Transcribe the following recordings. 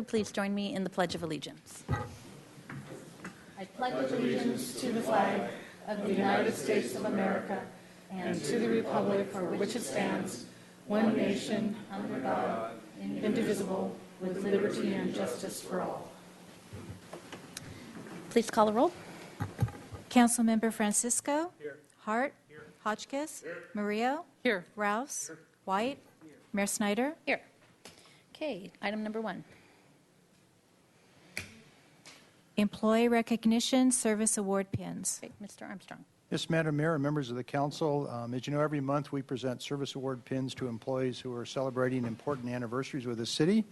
Please join me in the Pledge of Allegiance. I pledge allegiance to the flag of the United States of America and to the republic for which it stands, one nation, under God, indivisible, with liberty and justice for all. Please call the roll. Councilmember Francisco? Here. Hart? Here. Hotchkiss? Here. Murillo? Here. Rouse? Here. White? Here. Mayor Snyder? Here. Okay, item number 1. Employee Recognition Service Award Pins. Okay, Mr. Armstrong. Yes, Madam Mayor and members of the council, as you know, every month we present service award pins to employees who are celebrating important anniversaries with the city.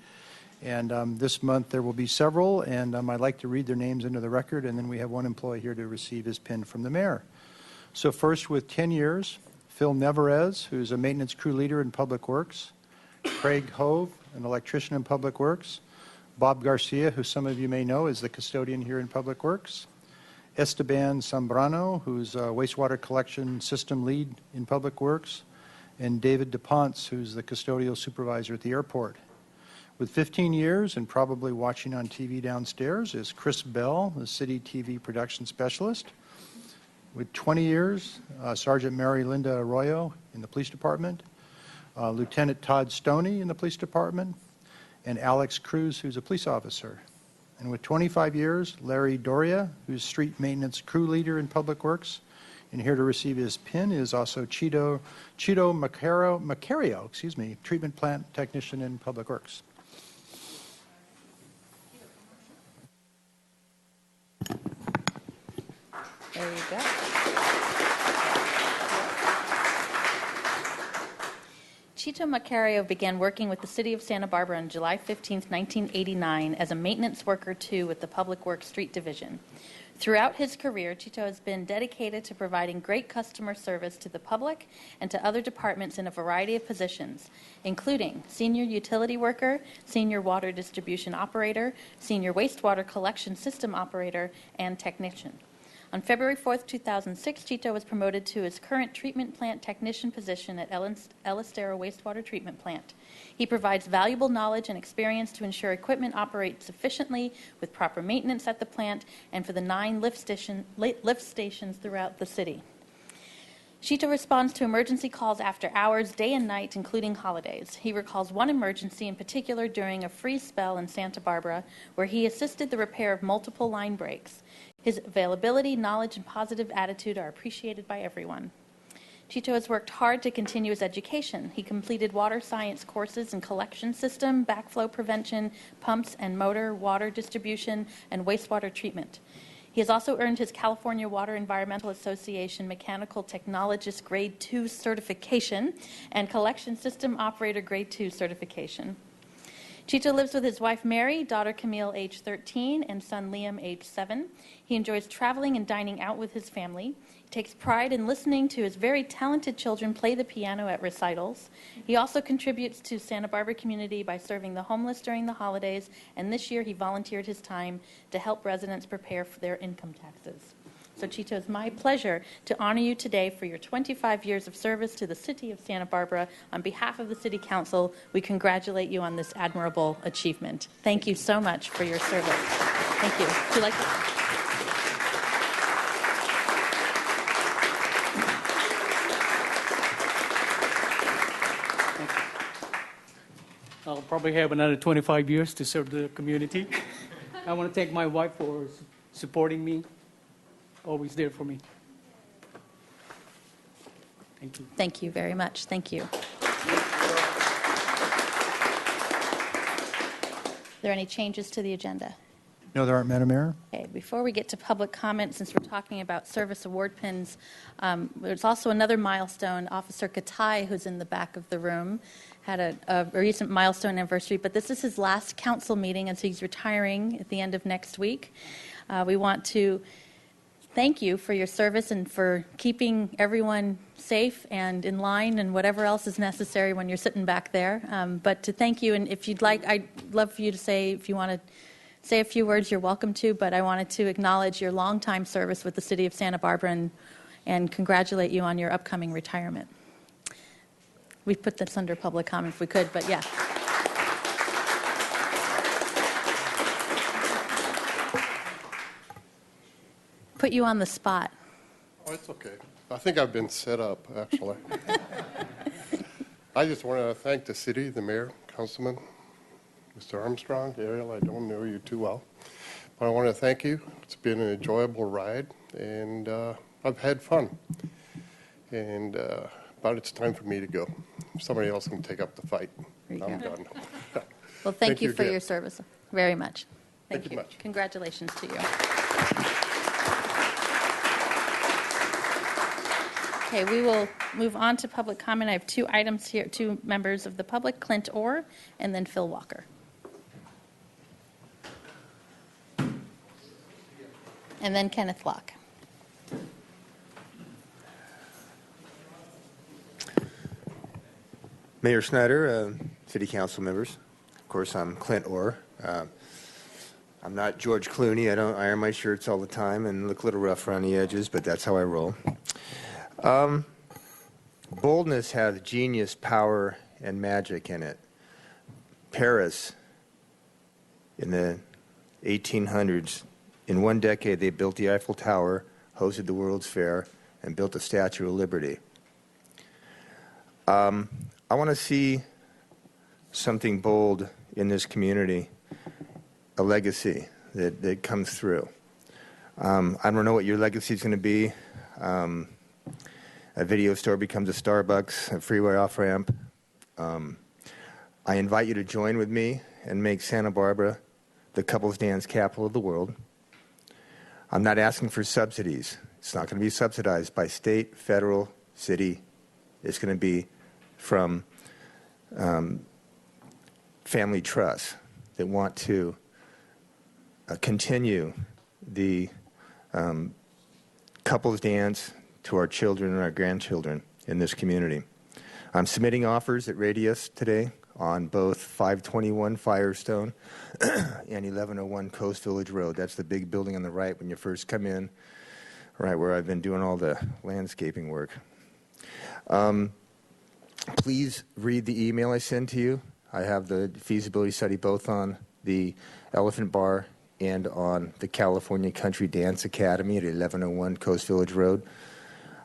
And this month there will be several, and I'd like to read their names into the record, and then we have one employee here to receive his pin from the mayor. So first, with 10 years, Phil Nevarez, who's a maintenance crew leader in Public Works. Craig Hove, an electrician in Public Works. Bob Garcia, who some of you may know is the custodian here in Public Works. Esteban Zambrano, who's a wastewater collection system lead in Public Works. And David DePonce, who's the custodial supervisor at the airport. With 15 years and probably watching on TV downstairs is Chris Bell, the city TV production specialist. With 20 years, Sergeant Mary Linda Arroyo in the police department. Lieutenant Todd Stoney in the police department. And Alex Cruz, who's a police officer. And with 25 years, Larry Doria, who's street maintenance crew leader in Public Works. And here to receive his pin is also Chito Macario, treatment plant technician in Public Works. There you go. Chito Macario began working with the City of Santa Barbara on July 15, 1989 as a maintenance worker 2 with the Public Works Street Division. Throughout his career, Chito has been dedicated to providing great customer service to the public and to other departments in a variety of positions, including senior utility worker, senior water distribution operator, senior wastewater collection system operator, and technician. On February 4th, 2006, Chito was promoted to his current treatment plant technician position at El Estero Wastewater Treatment Plant. He provides valuable knowledge and experience to ensure equipment operates efficiently with proper maintenance at the plant and for the 9 lift stations throughout the city. Chito responds to emergency calls after hours, day and night, including holidays. He recalls one emergency in particular during a freeze spell in Santa Barbara, where he assisted the repair of multiple line breaks. His availability, knowledge, and positive attitude are appreciated by everyone. Chito has worked hard to continue his education. He completed water science courses in collection system, backflow prevention, pumps and motor, water distribution, and wastewater treatment. He has also earned his California Water Environmental Association Mechanical Technologist Grade 2 certification and Collection System Operator Grade 2 certification. Chito lives with his wife Mary, daughter Camille, age 13, and son Liam, age 7. He enjoys traveling and dining out with his family. He takes pride in listening to his very talented children play the piano at recitals. He also contributes to Santa Barbara community by serving the homeless during the holidays, and this year he volunteered his time to help residents prepare for their income taxes. So Chito, it's my pleasure to honor you today for your 25 years of service to the City of Santa Barbara. On behalf of the City Council, we congratulate you on this admirable achievement. Thank you so much for your service. Thank you. Would you like to... I'll probably have another 25 years to serve the community. I want to thank my wife for supporting me. Always there for me. Thank you. Thank you very much. Thank you. Are there any changes to the agenda? No, there aren't, Madam Mayor. Okay, before we get to public comment, since we're talking about service award pins, there's also another milestone. Officer Katai, who's in the back of the room, had a recent milestone anniversary, but this is his last council meeting as he's retiring at the end of next week. We want to thank you for your service and for keeping everyone safe and in line and whatever else is necessary when you're sitting back there. But to thank you, and if you'd like, I'd love for you to say, if you want to say a few words, you're welcome to, but I wanted to acknowledge your longtime service with the City of Santa Barbara and congratulate you on your upcoming retirement. We've put this under public comment if we could, but yeah. put you on the spot. Oh, it's okay. I think I've been set up, actually. I just want to thank the city, the mayor, councilman, Mr. Armstrong, Ariel. I don't know you too well, but I want to thank you. It's been an enjoyable ride, and I've had fun. And but it's time for me to go. Somebody else can take up the fight. There you I'm go. done. Well, thank you for again. your service very much. Thank you much. Congratulations to you. Okay, we will move on to public comment. I have two items here, two members of the public, Clint Orr and then Phil Walker. And then Kenneth Locke. Mayor Snyder, city council members. Of course, I'm Clint Orr. I'm not George Clooney. I don't iron my shirts all the time and look a little rough around the edges, but that's how I roll. Boldness has genius, power, and magic in it. Paris, in the 1800s, in one decade, they built the Eiffel Tower, hosted the World's Fair, and built the Statue of Liberty. I want to see something bold in this community, a legacy that comes through. I don't know what your legacy is going to be. A video store becomes a Starbucks, a freeway off-ramp. I invite you to join with me and make Santa Barbara the couples dance capital of the world. I'm not asking for subsidies. It's not going to be subsidized by state, federal, city. It's going to be from family trusts that want to continue the couples dance to our children and our grandchildren in this community. I'm submitting offers at Radius today on both 521 Firestone and 1101 Coast Village Road. That's the big building on the right when you first come in, right where I've been doing all the landscaping work. Please read the email I sent to you. I have the feasibility study both on the Elephant Bar and on the California Country Dance Academy at 1101 Coast Village Road.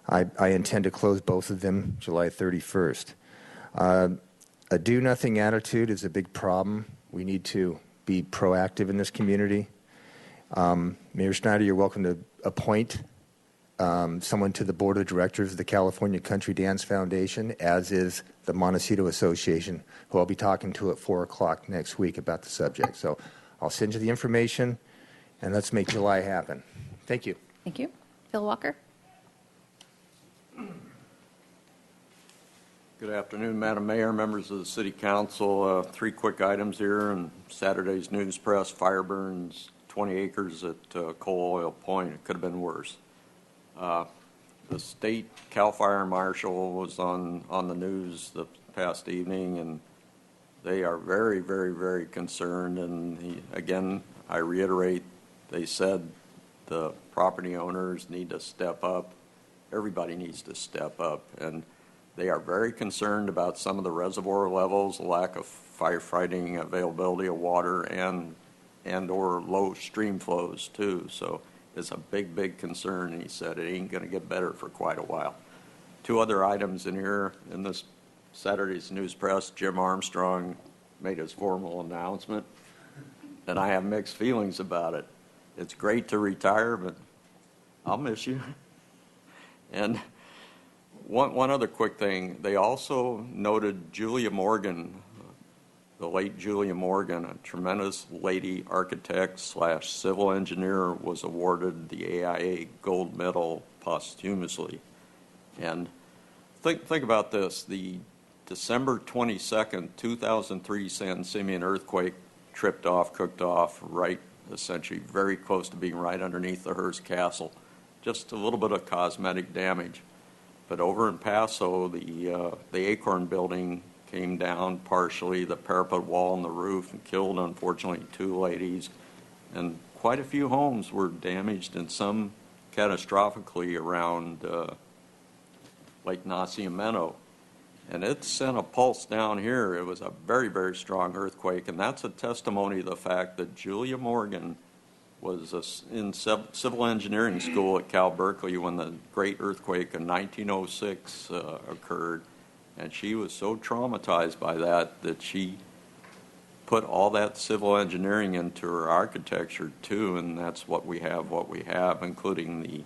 I intend to close both of them July 31st. A do-nothing attitude is a big problem. We need to be proactive in this community. Mayor Snyder, you're welcome to appoint someone to the board of directors of the California Country Dance Foundation, as is the Montecito Association, who I'll be talking to at 4 o'clock next week about the subject. So I'll send you the information, and let's make July happen. Thank you. Thank you. Phil Walker. Good afternoon, Madam Mayor, members of the City Council. 3 quick items here. In Saturday's news press, fire burns 20 acres at Coal Oil Point. It could have been worse. The state CAL FIRE Marshal was on the news the past evening, and they are very, very, very concerned. And again, I reiterate, they said the property owners need to step up. Everybody needs to step up. And they are very concerned about some of the reservoir levels, the lack of firefighting availability of water, and or low stream flows too. So it's a big, big concern, and he said it ain't going to get better for quite a while. 2 other items in here. In this Saturday's news press, Jim Armstrong made his formal announcement, and I have mixed feelings about it. It's great to retire, but I'll miss you. And one other quick thing, they also noted Julia Morgan, the late Julia Morgan, a tremendous lady architect / civil engineer, was awarded the AIA Gold Medal posthumously. And think about this, the December 22nd, 2003 San Simeon earthquake cooked off right, essentially very close to being right underneath the Hearst Castle. Just a little bit of cosmetic damage. But over in Paso, the Acorn building came down partially, the parapet wall and the roof, and killed, unfortunately, 2 ladies. And quite a few homes were damaged, and some catastrophically around Lake Nacimiento. And it sent a pulse down here. It was a very, very strong earthquake, and that's a testimony to the fact that Julia Morgan was in civil engineering school at Cal Berkeley when the great earthquake in 1906 occurred. And she was so traumatized by that she put all that civil engineering into her architecture too, and that's what we have, including the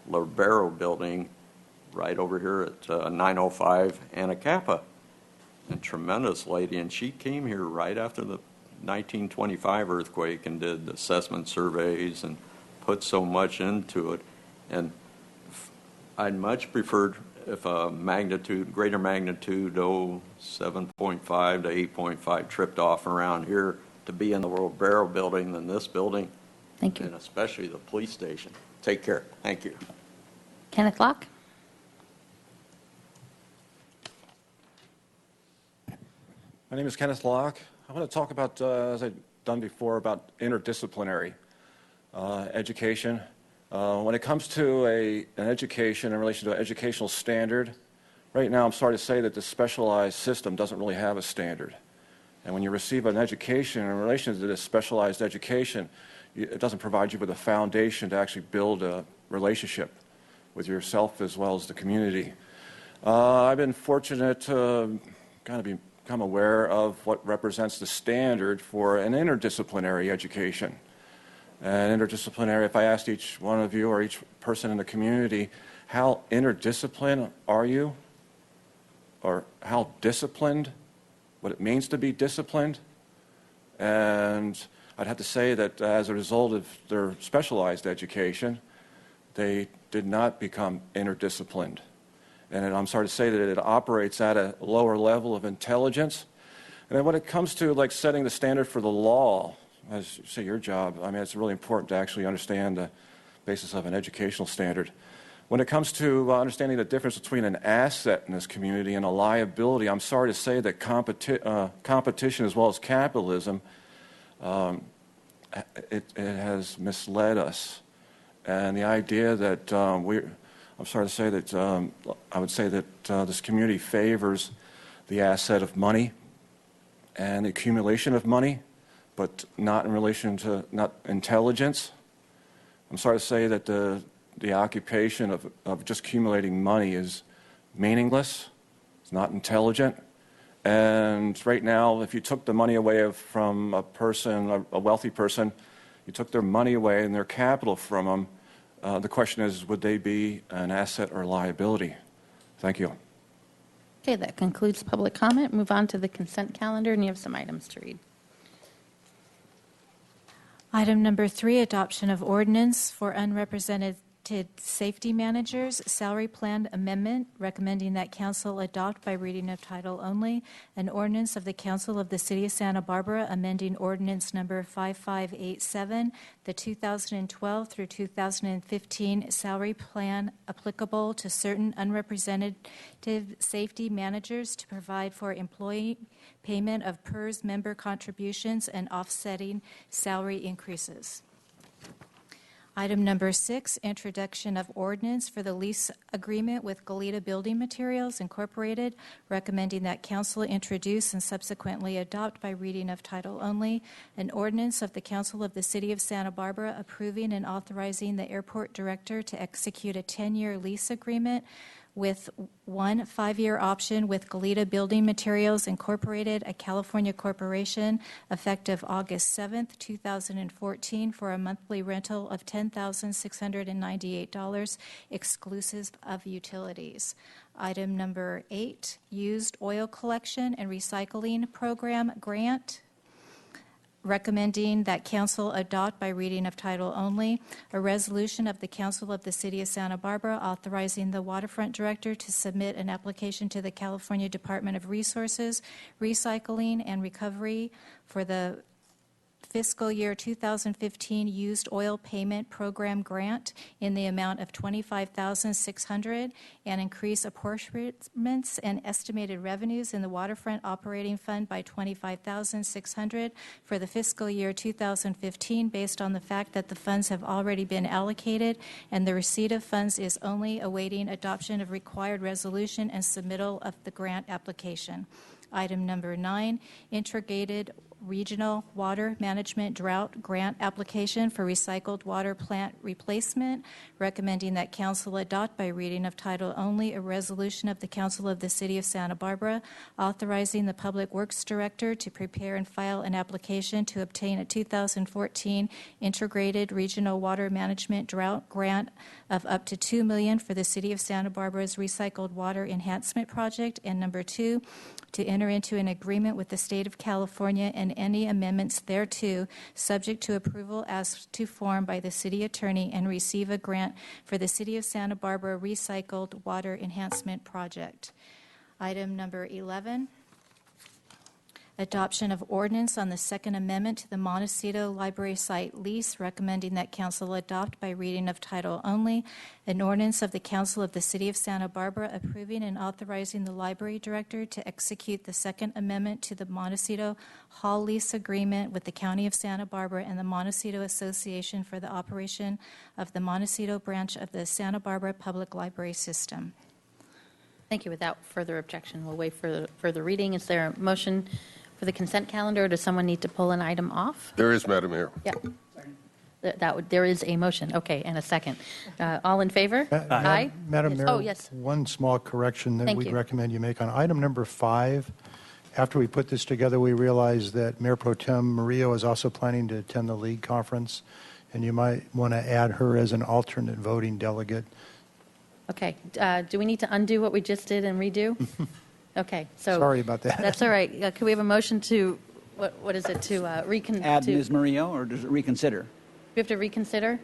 Libero building right over here at 905 Anacapa. A tremendous lady, and she came here right after the 1925 earthquake and did assessment surveys and put so much into it. And I'd much preferred if a greater magnitude, 7.5 to 8.5 tripped off around here to be in the Libero building than this building. Thank you. And especially the police station. Take care. Thank you. Kenneth Locke? My name is Kenneth Locke. I want to talk about, as I've done before, about interdisciplinary education. When it comes to an education in relation to an educational standard, right now I'm sorry to say that the specialized system doesn't really have a standard. And when you receive an education in relation to this specialized education, it doesn't provide you with a foundation to actually build a relationship with yourself as well as the community. I've been fortunate to kind of become aware of what represents the standard for an interdisciplinary education. And interdisciplinary, if I asked each one of you or each person in the community, how interdisciplined are you? Or how disciplined, what it means to be disciplined? And I'd have to say that as a result of their specialized education, they did not become interdisciplined. And I'm sorry to say that it operates at a lower level of intelligence. And then when it comes to like setting the standard for the law, as you say, your job, I mean, it's really important to actually understand the basis of an educational standard. When it comes to understanding the difference between an asset in this community and a liability, I'm sorry to say that competition as well as capitalism, it has misled us. And the idea that I'm sorry to say that I would say that this community favors the asset of money and the accumulation of money, but not in relation to not intelligence. I'm sorry to say that the occupation of just accumulating money is meaningless. It's not intelligent. And right now, if you took the money away from a person, a wealthy person, you took their money away and their capital from them, the question is, would they be an asset or liability? Thank you. Okay, that concludes public comment. Move on to the consent calendar, and you have some items to read. Item number 3, adoption of ordinance for unrepresented safety managers, salary plan amendment, recommending that council adopt by reading of title only an ordinance of the Council of the City of Santa Barbara amending ordinance number 5587, the 2012 through 2015 salary plan applicable to certain unrepresented safety managers to provide for employee payment of PERS member contributions and offsetting salary increases. Item number 6, introduction of ordinance for the lease agreement with Goleta Building Materials, Incorporated, recommending that council introduce and subsequently adopt by reading of title only an ordinance of the Council of the City of Santa Barbara approving and authorizing the airport director to execute a 10-year lease agreement with 1 5-year option with Goleta Building Materials, Incorporated, a California corporation, effective August 7th, 2014, for a monthly rental of $10,698, exclusive of utilities. Item number 8, used oil collection and recycling program grant, recommending that council adopt by reading of title only a resolution of the Council of the City of Santa Barbara authorizing the waterfront director to submit an application to the California Department of Resources, Recycling, and Recovery for the fiscal year 2015 used oil payment program grant in the amount of $25,600 and increase apportionments and estimated revenues in the waterfront operating fund by $25,600 for the fiscal year 2015 based on the fact that the funds have already been allocated and the receipt of funds is only awaiting adoption of required resolution and submittal of the grant application. Item number 9, integrated Regional Water Management Drought Grant application for recycled water plant replacement, recommending that council adopt by reading of title only a resolution of the Council of the City of Santa Barbara authorizing the Public Works Director to prepare and file an application to obtain a 2014 Integrated Regional Water Management Drought Grant of up to $2 million for the City of Santa Barbara's Recycled Water Enhancement Project. And number 2, to enter into an agreement with the State of California and any amendments thereto, subject to approval as to form by the City Attorney, and receive a grant for the City of Santa Barbara Recycled Water Enhancement Project. Item number 11. Adoption of ordinance on the Second Amendment to the Montecito Library Site lease, recommending that council adopt by reading of title only an ordinance of the Council of the City of Santa Barbara approving and authorizing the library director to execute the Second Amendment to the Montecito Hall lease agreement with the County of Santa Barbara and the Montecito Association for the operation of the Montecito branch of the Santa Barbara Public Library System. Thank you. Without further objection, we'll wait for further reading. Is there a motion for the consent calendar, or does someone need to pull an item off? There is, Madam Mayor. Yeah. There is a motion. Okay, and a second. All in favor? Aye. Madam Yes. Mayor, Oh, yes. one small correction that Thank we'd you. recommend you make on item number 5. After we put this together, we realized that Mayor Pro Tem Murillo is also planning to attend the league conference, and you might want to add her as an alternate voting delegate. Okay. Do we need to undo what we just did and redo? Okay. So Sorry about that. That's all right. Could we have a motion to, what is it, to Add Ms. Murillo, or does it reconsider? We have to reconsider?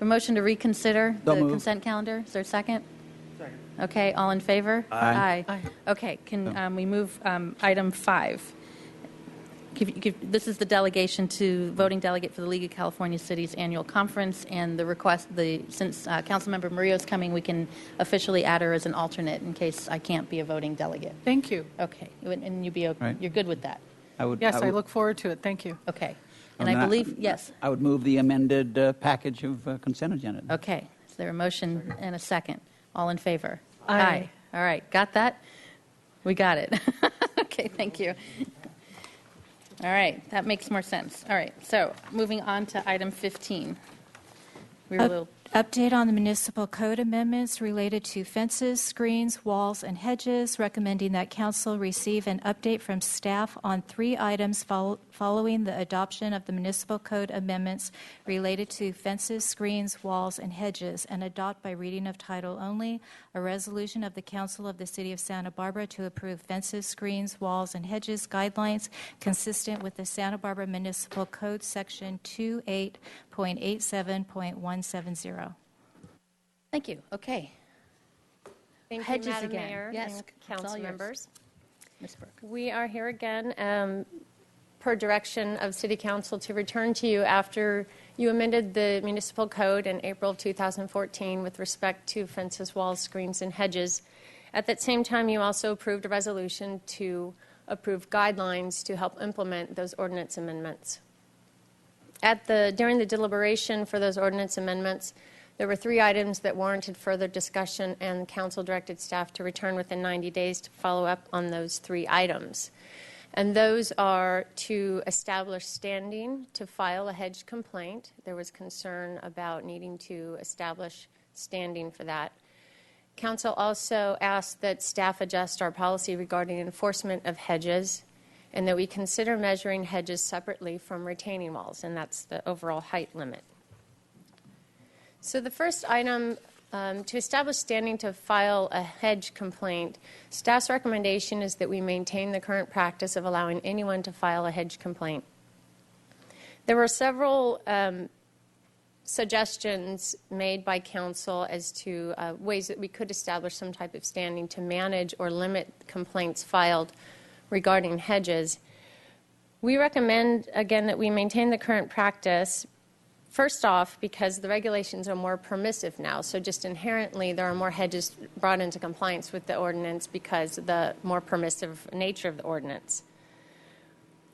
A motion to reconsider So the moved. consent calendar? Is there a second? Second. Okay, all in favor? Aye. Aye. Okay, can we move item 5? This is the delegation to voting delegate for the League of California Cities Annual Conference, and the request, since Councilmember Murillo is coming, we can officially add her as an alternate in case I can't be a voting delegate. Thank you. Okay, and Right. you're good with that? Yes, I look forward to it. Thank you. Okay. And I believe, yes. I would move the amended package of consent agenda. Okay. Is there a motion and a second? All in favor? Aye. All right. Got that? We got it. Okay. Thank you. All right. That makes more sense. All right. So moving on to item 15. We were a little. Update on the municipal code amendments related to fences, screens, walls, and hedges, recommending that council receive an update from staff on 3 items following the adoption of the municipal code amendments related to fences, screens, walls, and hedges, and adopt by reading of title only a resolution of the Council of the City of Santa Barbara to approve fences, screens, walls, and hedges guidelines consistent with the Santa Barbara Municipal Code Section 28.87.170. Thank you. Okay. Thank Hedges you, Madam again. Mayor Yes, and it's all council yours. members. Ms. Burke. We are here again per direction of City Council to return to you after you amended the municipal code in April of 2014 with respect to fences, walls, screens, and hedges. At that same time, you also approved a resolution to approve guidelines to help implement those ordinance amendments. During the deliberation for those ordinance amendments, there were 3 items that warranted further discussion, and council directed staff to return within 90 days to follow up on those 3 items. And those are to establish standing to file a hedge complaint. There was concern about needing to establish standing for that. Council also asked that staff adjust our policy regarding enforcement of hedges, and that we consider measuring hedges separately from retaining walls, and that's the overall height limit. So the first item, to establish standing to file a hedge complaint, staff's recommendation is that we maintain the current practice of allowing anyone to file a hedge complaint. There were several suggestions made by council as to ways that we could establish some type of standing to manage or limit complaints filed regarding hedges. We recommend, again, that we maintain the current practice. First off, because the regulations are more permissive now, so just inherently there are more hedges brought into compliance with the ordinance because of the more permissive nature of the ordinance.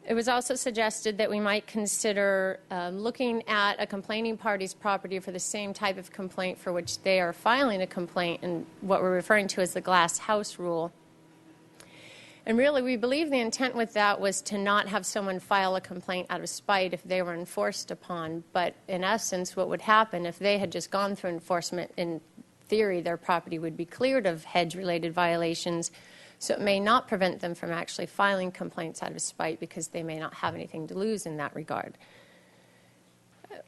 It was also suggested that we might consider looking at a complaining party's property for the same type of complaint for which they are filing a complaint, and what we're referring to as the glass house rule. And really, we believe the intent with that was to not have someone file a complaint out of spite if they were enforced upon. But in essence, what would happen if they had just gone through enforcement, in theory, their property would be cleared of hedge-related violations. So it may not prevent them from actually filing complaints out of spite because they may not have anything to lose in that regard.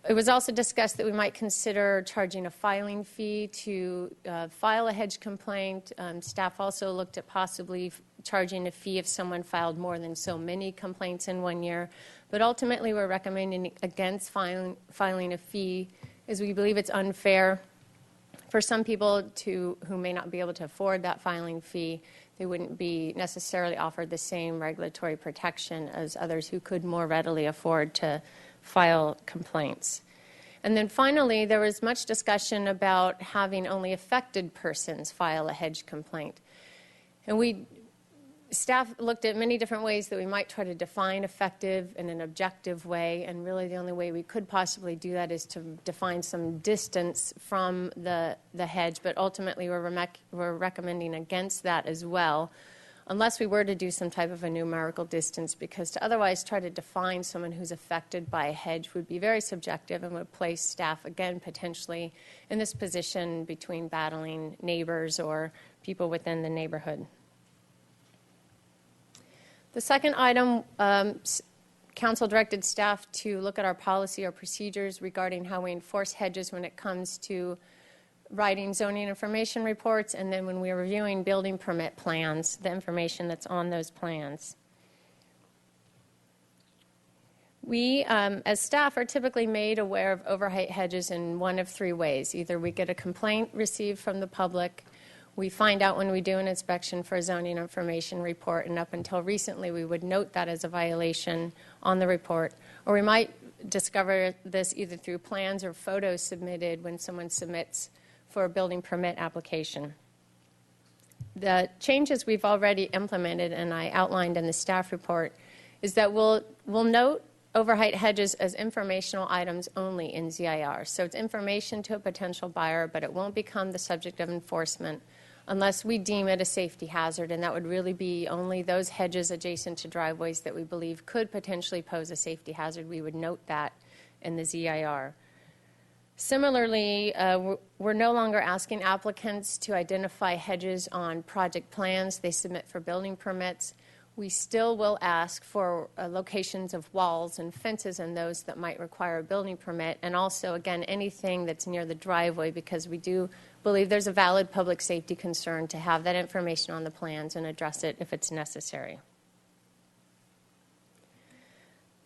It was also discussed that we might consider charging a filing fee to file a hedge complaint. Staff also looked at possibly charging a fee if someone filed more than so many complaints in 1 year. But ultimately, we're recommending against filing a fee, as we believe it's unfair for some people who may not be able to afford that filing fee. They wouldn't be necessarily offered the same regulatory protection as others who could more readily afford to file complaints. And then finally, there was much discussion about having only affected persons file a hedge complaint. And staff looked at many different ways that we might try to define effective in an objective way, and really the only way we could possibly do that is to define some distance from the hedge, but ultimately we're recommending against that as well, unless we were to do some type of a numerical distance, because to otherwise try to define someone who's affected by a hedge would be very subjective and would place staff, again, potentially in this position between battling neighbors or people within the neighborhood. The second item, Council directed staff to look at our policy or procedures regarding how we enforce hedges when it comes to writing zoning information reports, and then when we're reviewing building permit plans, the information that's on those plans. We, as staff, are typically made aware of overheight hedges in one of three ways. Either we get a complaint received from the public, we find out when we do an inspection for a zoning information report, and up until recently we would note that as a violation on the report, or we might discover this either through plans or photos submitted when someone submits for a building permit application. The changes we've already implemented, and I outlined in the staff report, is that we'll note overheight hedges as informational items only in ZIR. So it's information to a potential buyer, but it won't become the subject of enforcement unless we deem it a safety hazard, and that would really be only those hedges adjacent to driveways that we believe could potentially pose a safety hazard. We would note that in the ZIR. Similarly, we're no longer asking applicants to identify hedges on project plans they submit for building permits. We still will ask for locations of walls and fences and those that might require a building permit, and also, again, anything that's near the driveway, because we do believe there's a valid public safety concern to have that information on the plans and address it if it's necessary.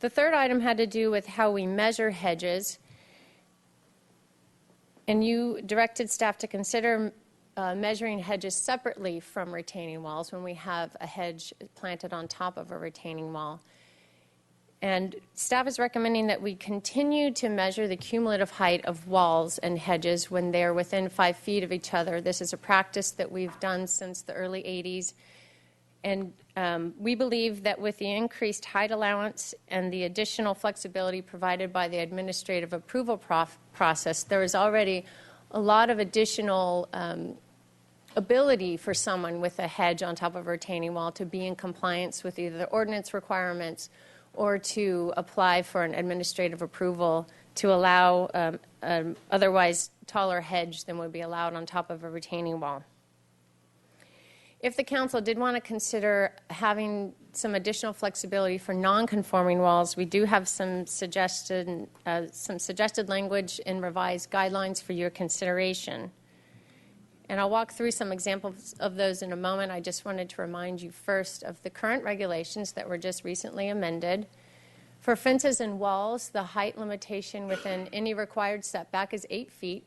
The third item had to do with how we measure hedges. And you directed staff to consider measuring hedges separately from retaining walls when we have a hedge planted on top of a retaining wall. And staff is recommending that we continue to measure the cumulative height of walls and hedges when they're within 5 feet of each other. This is a practice that we've done since the early 80s. And we believe that with the increased height allowance and the additional flexibility provided by the administrative approval process, there is already a lot of additional ability for someone with a hedge on top of a retaining wall to be in compliance with either the ordinance requirements or to apply for an administrative approval to allow an otherwise taller hedge than would be allowed on top of a retaining wall. If the council did want to consider having some additional flexibility for non-conforming walls, we do have some suggested language in revised guidelines for your consideration. And I'll walk through some examples of those in a moment. I just wanted to remind you first of the current regulations that were just recently amended. For fences and walls, the height limitation within any required setback is 8 feet.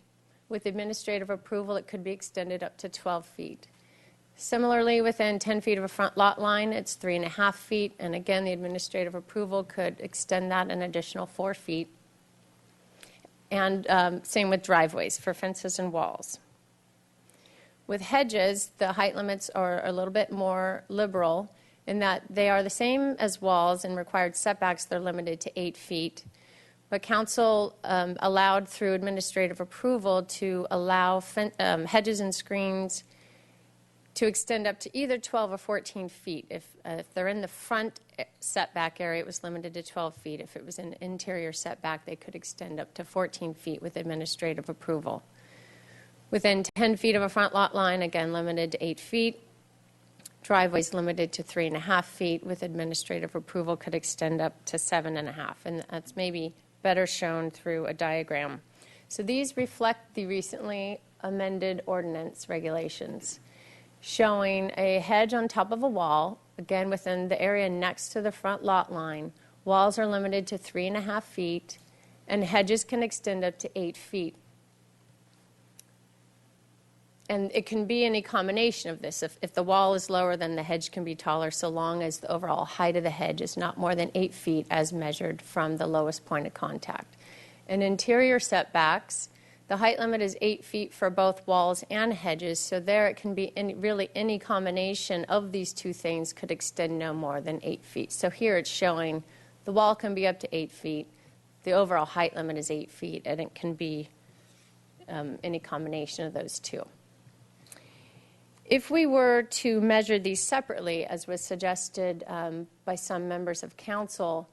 With administrative approval, it could be extended up to 12 feet. Similarly, within 10 feet of a front lot line, it's 3.5 feet. And again, the administrative approval could extend that an additional 4 feet. And same with driveways for fences and walls. With hedges, the height limits are a little bit more liberal in that they are the same as walls and required setbacks. They're limited to 8 feet. But council allowed through administrative approval to allow hedges and screens to extend up to either 12 or 14 feet. If they're in the front setback area, it was limited to 12 feet. If it was an interior setback, they could extend up to 14 feet with administrative approval. Within 10 feet of a front lot line, again, limited to 8 feet. Driveways limited to 3.5 feet. With administrative approval, could extend up to 7.5. And that's maybe better shown through a diagram. So these reflect the recently amended ordinance regulations, showing a hedge on top of a wall, again within the area next to the front lot line. Walls are limited to 3.5 feet, and hedges can extend up to 8 feet. And it can be any combination of this. If the wall is lower, then the hedge can be taller, so long as the overall height of the hedge is not more than 8 feet as measured from the lowest point of contact. In interior setbacks, the height limit is 8 feet for both walls and hedges, so there it can be really any combination of these two things could extend no more than 8 feet. So here it's showing the wall can be up to 8 feet, the overall height limit is 8 feet, and it can be any combination of those two. If we were to measure these separately, as was suggested by some members of council,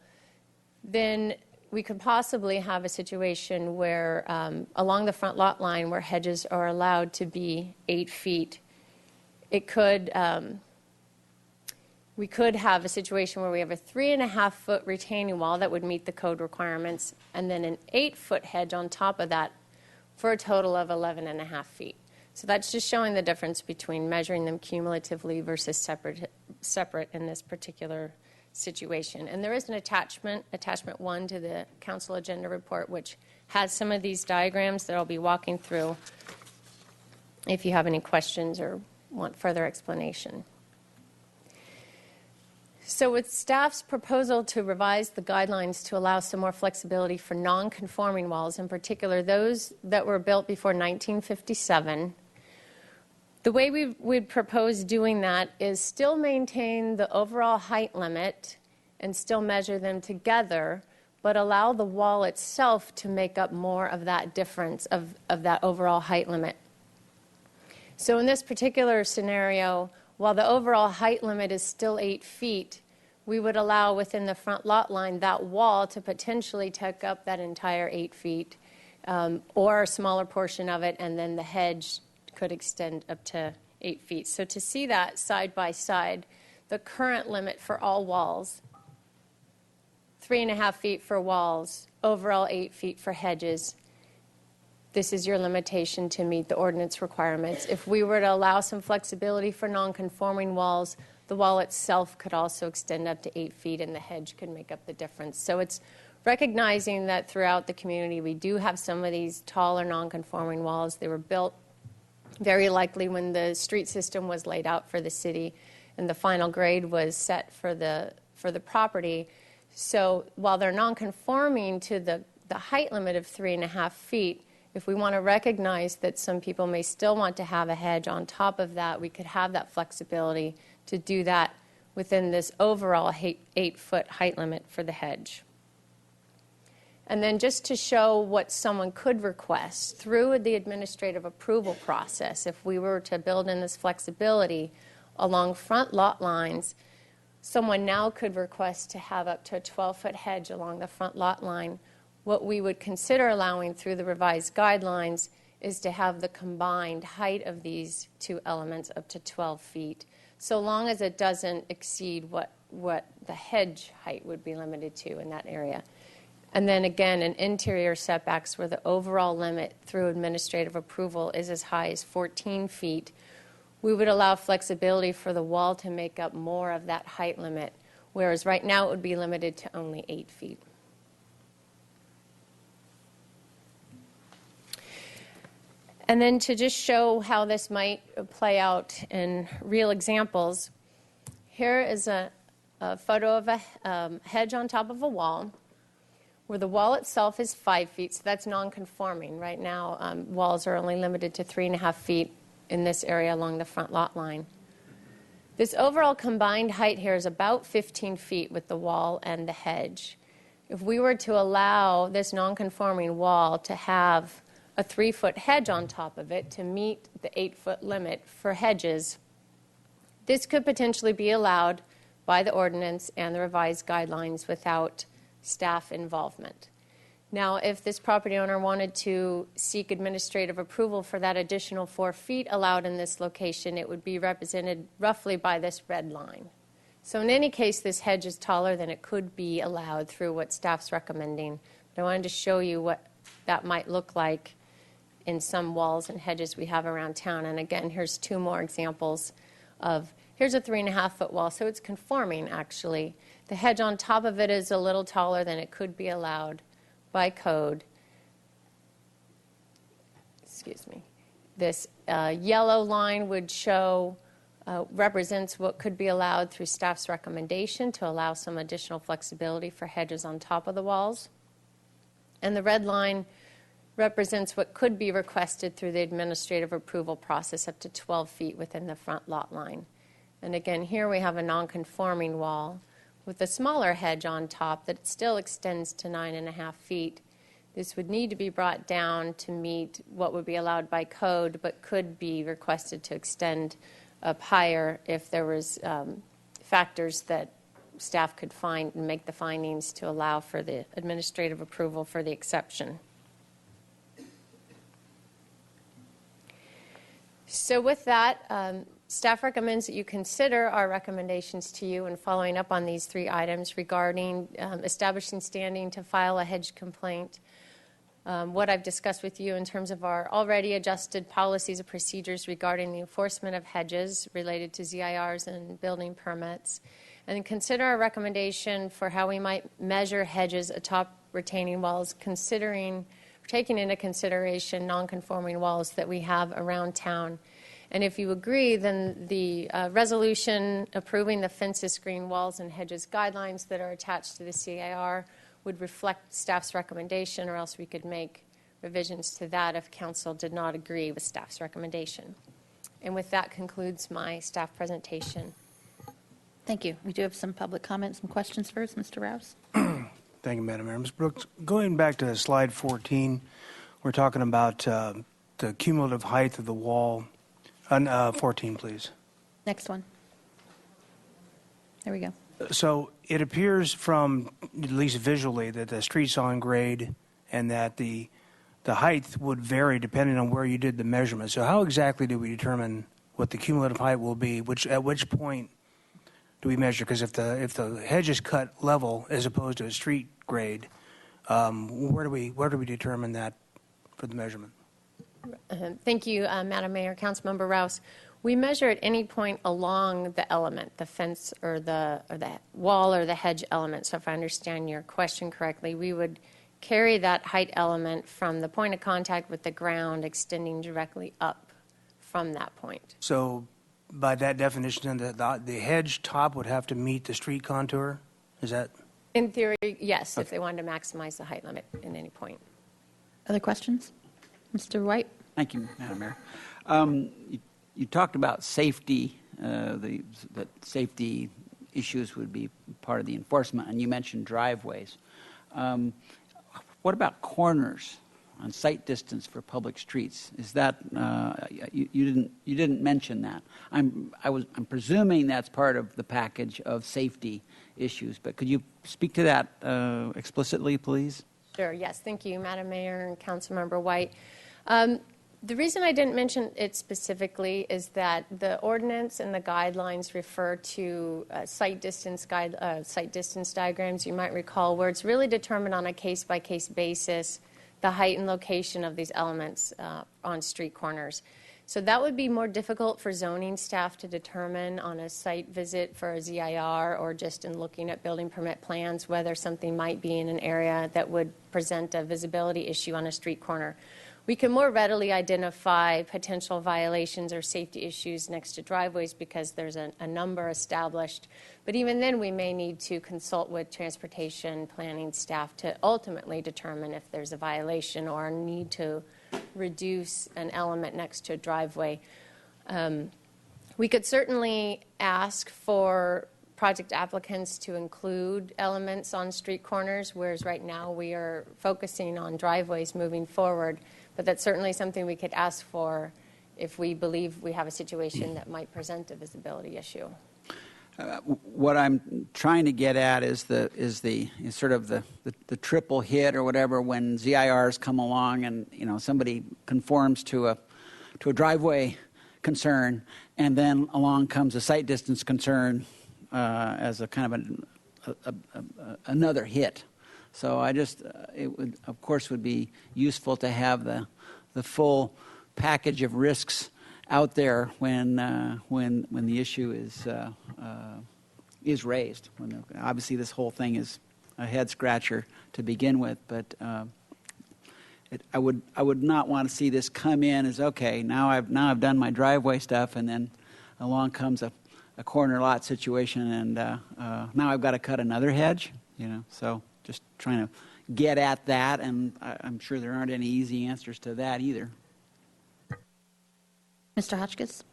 then we could possibly have a situation where along the front lot line where hedges are allowed to be 8 feet, it could, we could have a situation where we have a 3.5 foot retaining wall that would meet the code requirements, and then an 8 foot hedge on top of that for a total of 11.5 feet. So that's just showing the difference between measuring them cumulatively versus separate in this particular situation. And there is an attachment 1 to the council agenda report, which has some of these diagrams that I'll be walking through if you have any questions or want further explanation. So with staff's proposal to revise the guidelines to allow some more flexibility for non-conforming walls, in particular those that were built before 1957, the way we'd propose doing that is still maintain the overall height limit and still measure them together, but allow the wall itself to make up more of that difference of that overall height limit. So in this particular scenario, while the overall height limit is still 8 feet, we would allow within the front lot line that wall to potentially take up that entire 8 feet or a smaller portion of it, and then the hedge could extend up to 8 feet. So to see that side by side, the current limit for all walls, 3.5 feet for walls, overall 8 feet for hedges. This is your limitation to meet the ordinance requirements. If we were to allow some flexibility for non-conforming walls, the wall itself could also extend up to 8 feet and the hedge could make up the difference. So it's recognizing that throughout the community we do have some of these taller non-conforming walls. They were built very likely when the street system was laid out for the city and the final grade was set for the property. So while they're non-conforming to the height limit of 3.5 feet, if we want to recognize that some people may still want to have a hedge on top of that, we could have that flexibility to do that within this overall 8-foot height limit for the hedge. And then just to show what someone could request through the administrative approval process, if we were to build in this flexibility along front lot lines, someone now could request to have up to a 12-foot hedge along the front lot line. What we would consider allowing through the revised guidelines is to have the combined height of these two elements up to 12 feet, so long as it doesn't exceed what the hedge height would be limited to in that area. And then again, in interior setbacks where the overall limit through administrative approval is as high as 14 feet, we would allow flexibility for the wall to make up more of that height limit, whereas right now it would be limited to only 8 feet. And then to just show how this might play out in real examples, here is a photo of a hedge on top of a wall where the wall itself is 5 feet, so that's non-conforming. Right now, walls are only limited to 3.5 feet in this area along the front lot line. This overall combined height here is about 15 feet with the wall and the hedge. If we were to allow this non-conforming wall to have a 3-foot hedge on top of it to meet the 8-foot limit for hedges, This could potentially be allowed by the ordinance and the revised guidelines without staff involvement. Now, if this property owner wanted to seek administrative approval for that additional 4 feet allowed in this location, it would be represented roughly by this red line. So in any case, this hedge is taller than it could be allowed through what staff's recommending. But I wanted to show you what that might look like in some walls and hedges we have around town. And again, here's 2 more examples of, here's a 3.5-foot wall, so it's conforming actually. The hedge on top of it is a little taller than it could be allowed by code. Excuse me. This yellow line would show, represents what could be allowed through staff's recommendation to allow some additional flexibility for hedges on top of the walls. And the red line represents what could be requested through the administrative approval process up to 12 feet within the front lot line. And again, here we have a non-conforming wall with a smaller hedge on top that still extends to 9.5 feet. This would need to be brought down to meet what would be allowed by code, but could be requested to extend up higher if there was factors that staff could find and make the findings to allow for the administrative approval for the exception. So with that, staff recommends that you consider our recommendations to you in following up on these 3 items regarding establishing standing to file a hedge complaint, what I've discussed with you in terms of our already adjusted policies and procedures regarding the enforcement of hedges related to ZIRs and building permits, and consider our recommendation for how we might measure hedges atop retaining walls, taking into consideration non-conforming walls that we have around town. And if you agree, then the resolution approving the fences, screen walls, and hedges guidelines that are attached to the CIR would reflect staff's recommendation, or else we could make revisions to that if council did not agree with staff's recommendation. And with that concludes my staff presentation. Thank you. We do have some public comments, some questions first. Mr. Rouse. Thank you, Madam Mayor. Ms. Brooks, going back to slide 14, we're talking about the cumulative height of the wall. 14, please. Next one. There we go. So it appears from, at least visually, that the street's on grade and that the height would vary depending on where you did the measurement. So how exactly do we determine what the cumulative height will be? At which point do we measure? Because if the hedge is cut level as opposed to a street grade, where do we determine that for the measurement? Thank you, Madam Mayor, Councilmember Rouse. We measure at any point along the element, the fence or the wall or the hedge element. So if I understand your question correctly, we would carry that height element from the point of contact with the ground, extending directly up from that point. So by that definition, the hedge top would have to meet the street contour? Is that? In theory, yes, if they wanted to maximize the height limit at any point. Other questions? Mr. White? Thank you, Madam Mayor. You talked about safety, that safety issues would be part of the enforcement, and you mentioned driveways. What about corners on sight distance for public streets? Is that you didn't mention that? I'm presuming that's part of the package of safety issues, but could you speak to that explicitly, please? Sure. Yes. Thank you, Madam Mayor and Councilmember White. The reason I didn't mention it specifically is that the ordinance and the guidelines refer to site distance diagrams, you might recall, where it's really determined on a case-by-case basis the height and location of these elements on street corners. So that would be more difficult for zoning staff to determine on a site visit for a ZIR or just in looking at building permit plans whether something might be in an area that would present a visibility issue on a street corner. We can more readily identify potential violations or safety issues next to driveways because there's a number established. But even then, we may need to consult with transportation planning staff to ultimately determine if there's a violation or a need to reduce an element next to a driveway. We could certainly ask for project applicants to include elements on street corners, whereas right now we are focusing on driveways moving forward. But that's certainly something we could ask for if we believe we have a situation that might present a visibility issue. What I'm trying to get at is sort of the triple hit or whatever when ZIRs come along and somebody conforms to a driveway concern, and then along comes a sight distance concern as a kind of another hit. So it would, of course, would be useful to have the full package of risks out there when the issue is raised. Obviously, this whole thing is a head scratcher to begin with, but I would not want to see this come in as, okay, now I've done my driveway stuff, and then along comes a corner lot situation, and now I've got to cut another hedge. So just trying to get at that, and I'm sure there aren't any easy answers to that either. Mr. Hotchkiss?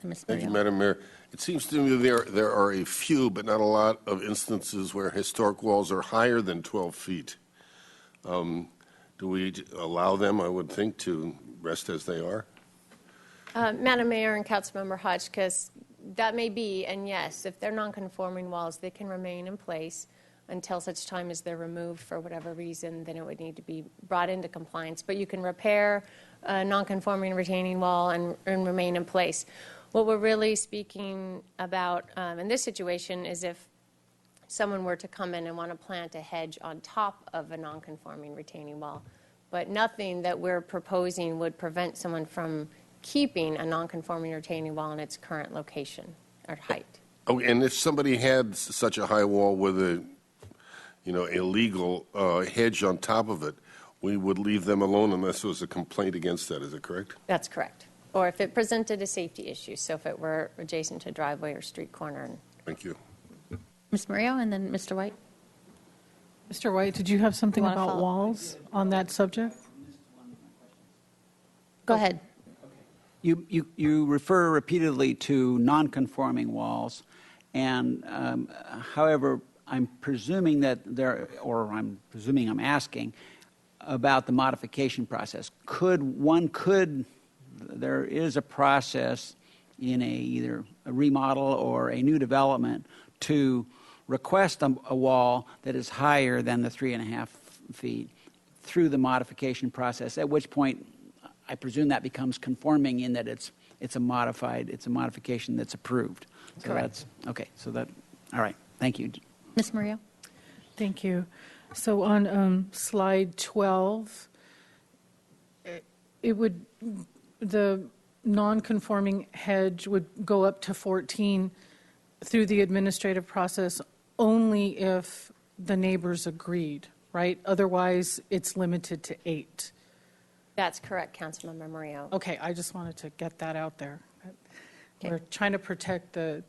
And Ms. Thank you, Mario? Madam Mayor. It seems to me there are a few, but not a lot, of instances where historic walls are higher than 12 feet. Do we allow them, I would think, to rest as they are? Madam Mayor and Councilmember Hotchkiss, that may be, and yes, if they're non-conforming walls, they can remain in place until such time as they're removed for whatever reason. Then it would need to be brought into compliance. But you can repair a non-conforming retaining wall and remain in place. What we're really speaking about in this situation is if someone were to come in and want to plant a hedge on top of a non-conforming retaining wall. But nothing that we're proposing would prevent someone from keeping a non-conforming retaining wall in its current location or height. Oh, and if somebody had such a high wall with a illegal hedge on top of it, we would leave them alone unless there was a complaint against that. Is that correct? That's correct. Or if it presented a safety issue, so if it were adjacent to a driveway or street corner. Thank you. Ms. Mario and then Mr. White? Mr. White, did you have something You wanna about follow? walls on that subject? Go ahead. You refer repeatedly to non-conforming walls, and however, I'm asking about the modification process. There is a process in either a remodel or a new development to request a wall that is higher than the 3.5 feet through the modification process, at which point I presume that becomes conforming in that it's a modification that's approved. So Correct. All right, thank you. Ms. Mario? Thank you. So on slide 12, the non-conforming hedge would go up to 14 through the administrative process only if the neighbors agreed, right? Otherwise, it's limited to 8. That's correct, Councilmember Mario. Okay, I just wanted to get that out there. Okay. We're trying to protect the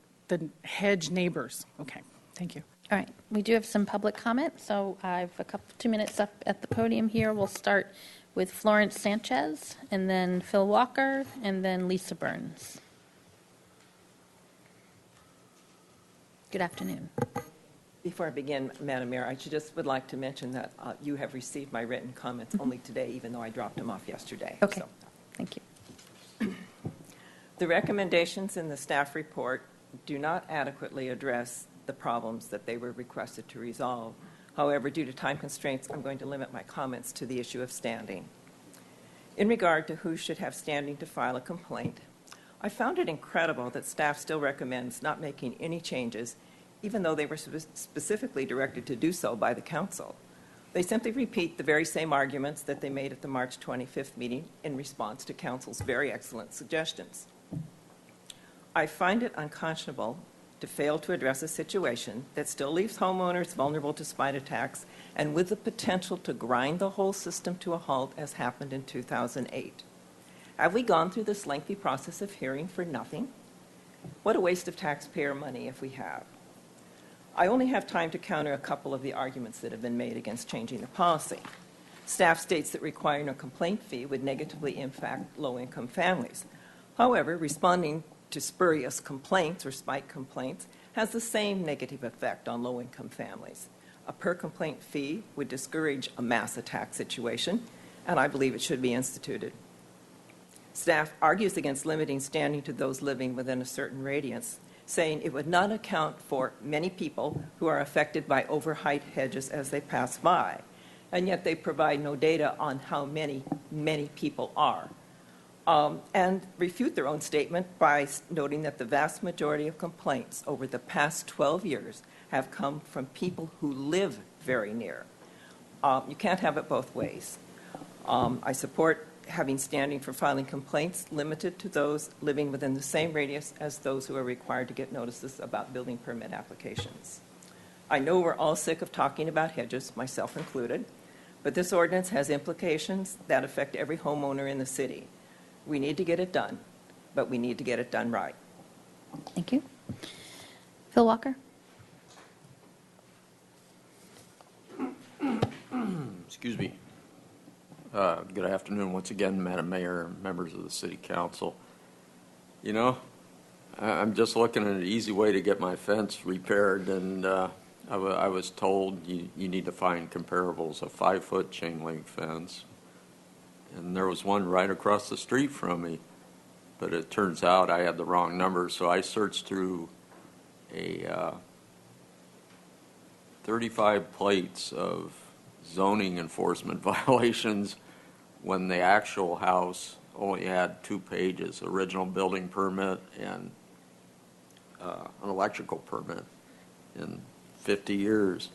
hedge neighbors. Okay, thank you. All right, we do have some public comment, so I have 2 minutes up at the podium here. We'll start with Florence Sanchez, and then Phil Walker, and then Lisa Burns. Good afternoon. Before I begin, Madam Mayor, I just would like to mention that you have received my written comments only today, even though I dropped them off yesterday. Okay, So, thank you. the recommendations in the staff report do not adequately address the problems that they were requested to resolve. However, due to time constraints, I'm going to limit my comments to the issue of standing. In regard to who should have standing to file a complaint, I found it incredible that staff still recommends not making any changes, even though they were specifically directed to do so by the council. They simply repeat the very same arguments that they made at the March 25th meeting in response to council's very excellent suggestions. I find it unconscionable to fail to address a situation that still leaves homeowners vulnerable to spite attacks and with the potential to grind the whole system to a halt, as happened in 2008. Have we gone through this lengthy process of hearing for nothing? What a waste of taxpayer money if we have. I only have time to counter a couple of the arguments that have been made against changing the policy. Staff states that requiring a complaint fee would negatively impact low-income families. However, responding to spurious complaints or spite complaints has the same negative effect on low-income families. A per-complaint fee would discourage a mass attack situation, and I believe it should be instituted. Staff argues against limiting standing to those living within a certain radius, saying it would not account for many people who are affected by overheight hedges as they pass by, and yet they provide no data on how many people are. And refute their own statement by noting that the vast majority of complaints over the past 12 years have come from people who live very near. You can't have it both ways. I support having standing for filing complaints limited to those living within the same radius as those who are required to get notices about building permit applications. I know we're all sick of talking about hedges, myself included, but this ordinance has implications that affect every homeowner in the city. We need to get it done, but we need to get it done right. Thank you. Phil Walker? Excuse me. Good afternoon once again, Madam Mayor, members of the City Council. You know, I'm just looking at an easy way to get my fence repaired, and I was told you need to find comparables, a 5-foot chain link fence. And there was one right across the street from me, but it turns out I had the wrong number, so I searched through a 35 plates of zoning enforcement violations when the actual house only had 2 pages, original building permit and an electrical permit in 50 years.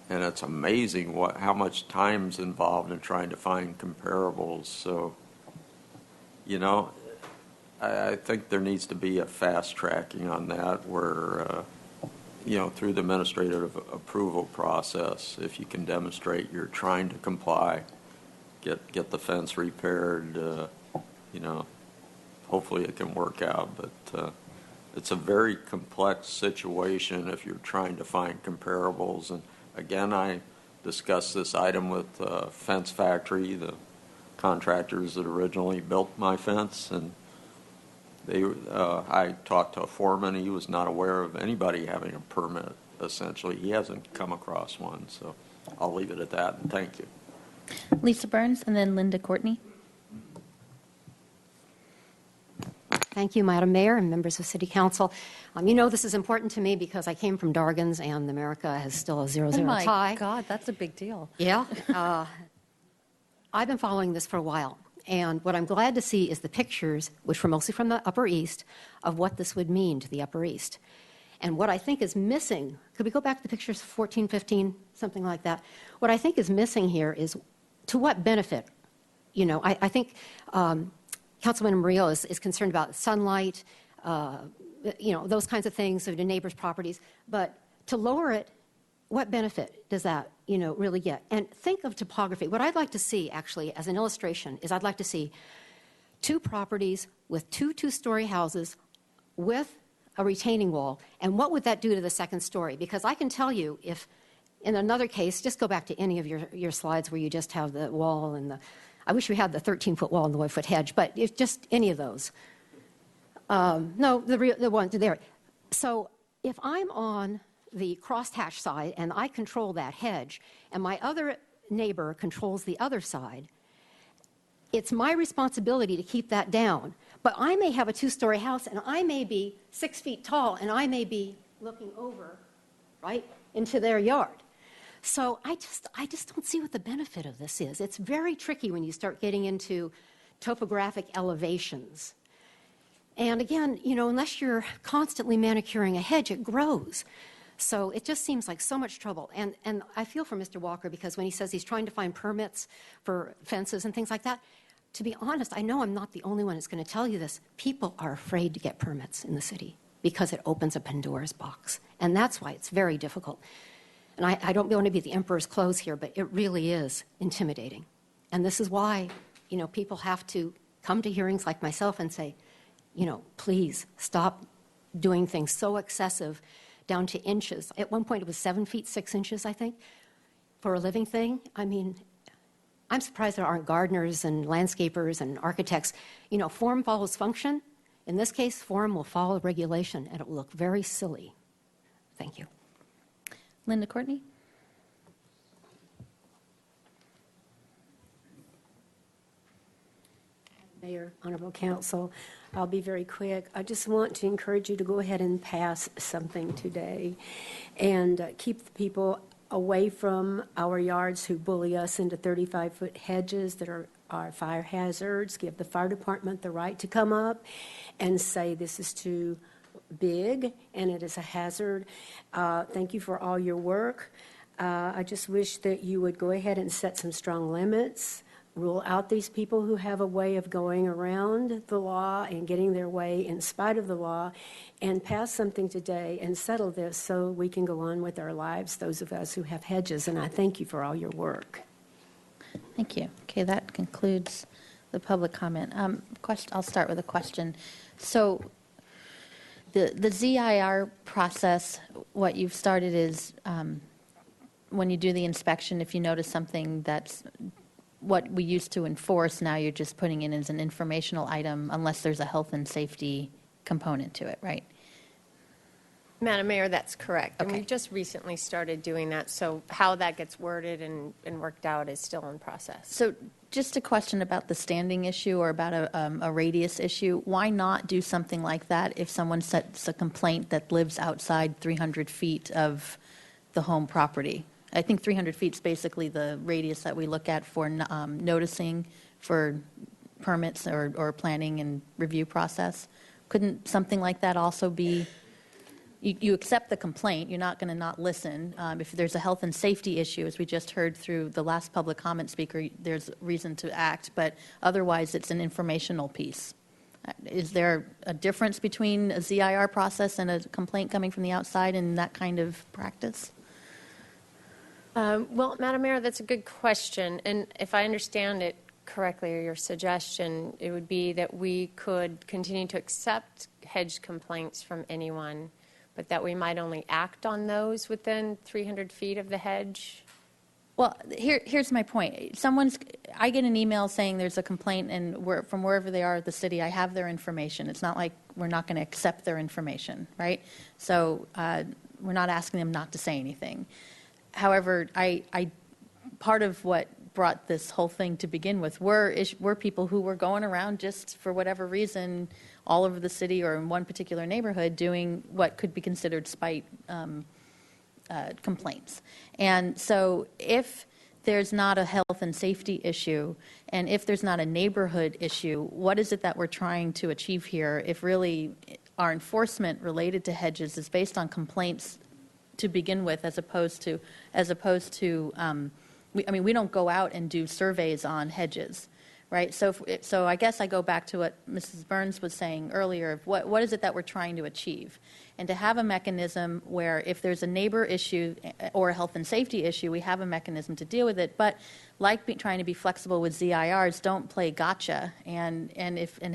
And it's amazing how much time's involved in trying to find comparables. So, you know, I think there needs to be a fast tracking on that where, you know, through the administrative approval process, if you can demonstrate you're trying to comply, get the fence repaired, you know, hopefully it can work out. But it's a very complex situation if you're trying to find comparables. And again, I discussed this item with Fence Factory, the contractors that originally built my fence, and I talked to a foreman. He was not aware of anybody having a permit, essentially. He hasn't come across one, so I'll leave it at that, and thank you. Lisa Burns, and then Linda Courtney. Thank you, Madam Mayor and members of City Council. You know this is important to me because I came from Dargan's, and America has still a 0-0 tie. Oh my God, that's a big deal. Yeah. I've been following this for a while, and what I'm glad to see is the pictures, which were mostly from the Upper East, of what this would mean to the Upper East. And what I think is missing, could we go back to the pictures 14, 15, something like that? What I think is missing here is to what benefit? You know, I think Councilman Murillo is concerned about sunlight, you know, those kinds of things of the neighbors' properties. But to lower it, what benefit does that, you know, really get? And think of topography. What I'd like to see, actually, as an illustration, is I'd like to see 2 properties with 2 two-story houses with a retaining wall. And what would that do to the second story? Because I can tell you, if in another case, just go back to any of your slides where you just have the wall and the, I wish we had the 13-foot wall and the 1-foot hedge, but if just any of those. No, the one there. So if I'm on the crosshatch side and I control that hedge and my other neighbor controls the other side, it's my responsibility to keep that down. But I may have a 2-story house and I may be 6 feet tall and I may be looking over, right, into their yard. So I just don't see what the benefit of this is. It's very tricky when you start getting into topographic elevations. And again, you know, unless you're constantly manicuring a hedge, it grows. So it just seems like so much trouble. And I feel for Mr. Walker because when he says he's trying to find permits for fences and things like that, to be honest, I know I'm not the only one that's going to tell you this. People are afraid to get permits in the city because it opens a Pandora's box. And that's why it's very difficult. And I don't want to be the emperor's clothes here, but it really is intimidating. And this is why, you know, people have to come to hearings like myself and say, you know, please stop doing things so excessive down to inches. At one point it was 7 feet 6 inches, I think, for a living thing. I mean, I'm surprised there aren't gardeners and landscapers and architects. You know, form follows function. In this case, form will follow regulation, and it will look very silly. Thank you. Linda Courtney. Mayor, Honorable Council, I'll be very quick. I just want to encourage you to go ahead and pass something today and keep the people away from our yards who bully us into 35-foot hedges that are fire hazards. Give the fire department the right to come up and say this is too big and it is a hazard. Thank you for all your work. I just wish that you would go ahead and set some strong limits. Rule out these people who have a way of going around the law and getting their way in spite of the law, and pass something today and settle this so we can go on with our lives, those of us who have hedges. And I thank you for all your work. Thank you. Okay, that concludes the public comment. I'll start with a question. So the ZIR process, what you've started is when you do the inspection, if you notice something that's what we used to enforce, now you're just putting in as an informational item unless there's a health and safety component to it, right? Madam Mayor, that's correct. And Okay. we've just recently started doing that, so how that gets worded and worked out is still in process. So just a question about the standing issue or about a radius issue. Why not do something like that if someone sets a complaint that lives outside 300 feet of the home property? I think 300 feet is basically the radius that we look at for noticing for permits or planning and review process. Couldn't something like that also be, you accept the complaint, you're not going to not listen. If there's a health and safety issue, as we just heard through the last public comment speaker, there's reason to act, but otherwise it's an informational piece. Is there a difference between a ZIR process and a complaint coming from the outside in that kind of practice? Well, Madam Mayor, that's a good question. And if I understand it correctly, or your suggestion, it would be that we could continue to accept hedge complaints from anyone, but that we might only act on those within 300 feet of the hedge. Well, here's my point. I get an email saying there's a complaint, and from wherever they are at the city, I have their information. It's not like we're not going to accept their information, right? So we're not asking them not to say anything. However, part of what brought this whole thing to begin with were people who were going around just for whatever reason all over the city or in one particular neighborhood doing what could be considered spite complaints. And so if there's not a health and safety issue and if there's not a neighborhood issue, what is it that we're trying to achieve here if really our enforcement related to hedges is based on complaints to begin with, as opposed to, we don't go out and do surveys on hedges, right? So I guess I go back to what Mrs. Burns was saying earlier. Of what is it that we're trying to achieve, and to have a mechanism where if there's a neighbor issue or a health and safety issue, we have a mechanism to deal with it. But trying to be flexible with ZIRs, don't play gotcha, and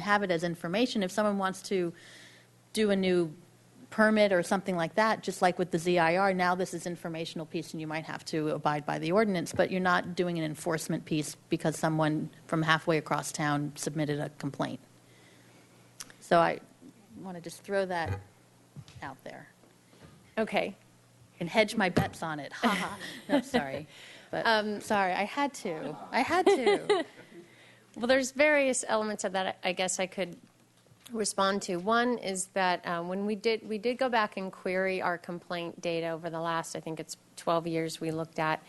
have it as information. If someone wants to do a new permit or something like that, just like with the ZIR, now this is informational piece and you might have to abide by the ordinance, but you're not doing an enforcement piece because someone from halfway across town submitted a complaint. So I want to just throw that out there. Okay. And hedge my bets on it. Ha ha. No, sorry. But sorry, I had to. Well, there's various elements of that I guess I could respond to. One is that when we did go back and query our complaint data over the last, I think it's 12 years we looked at.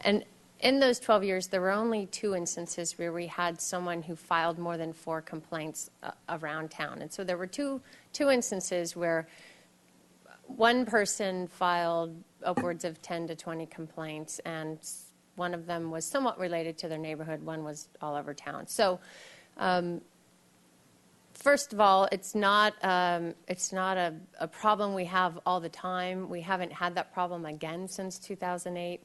And in those 12 years, there were only 2 instances where we had someone who filed more than 4 complaints around town. And so there were two instances where one person filed upwards of 10 to 20 complaints, and one of them was somewhat related to their neighborhood. One was all over town. So first of all, it's not a problem we have all the time. We haven't had that problem again since 2008.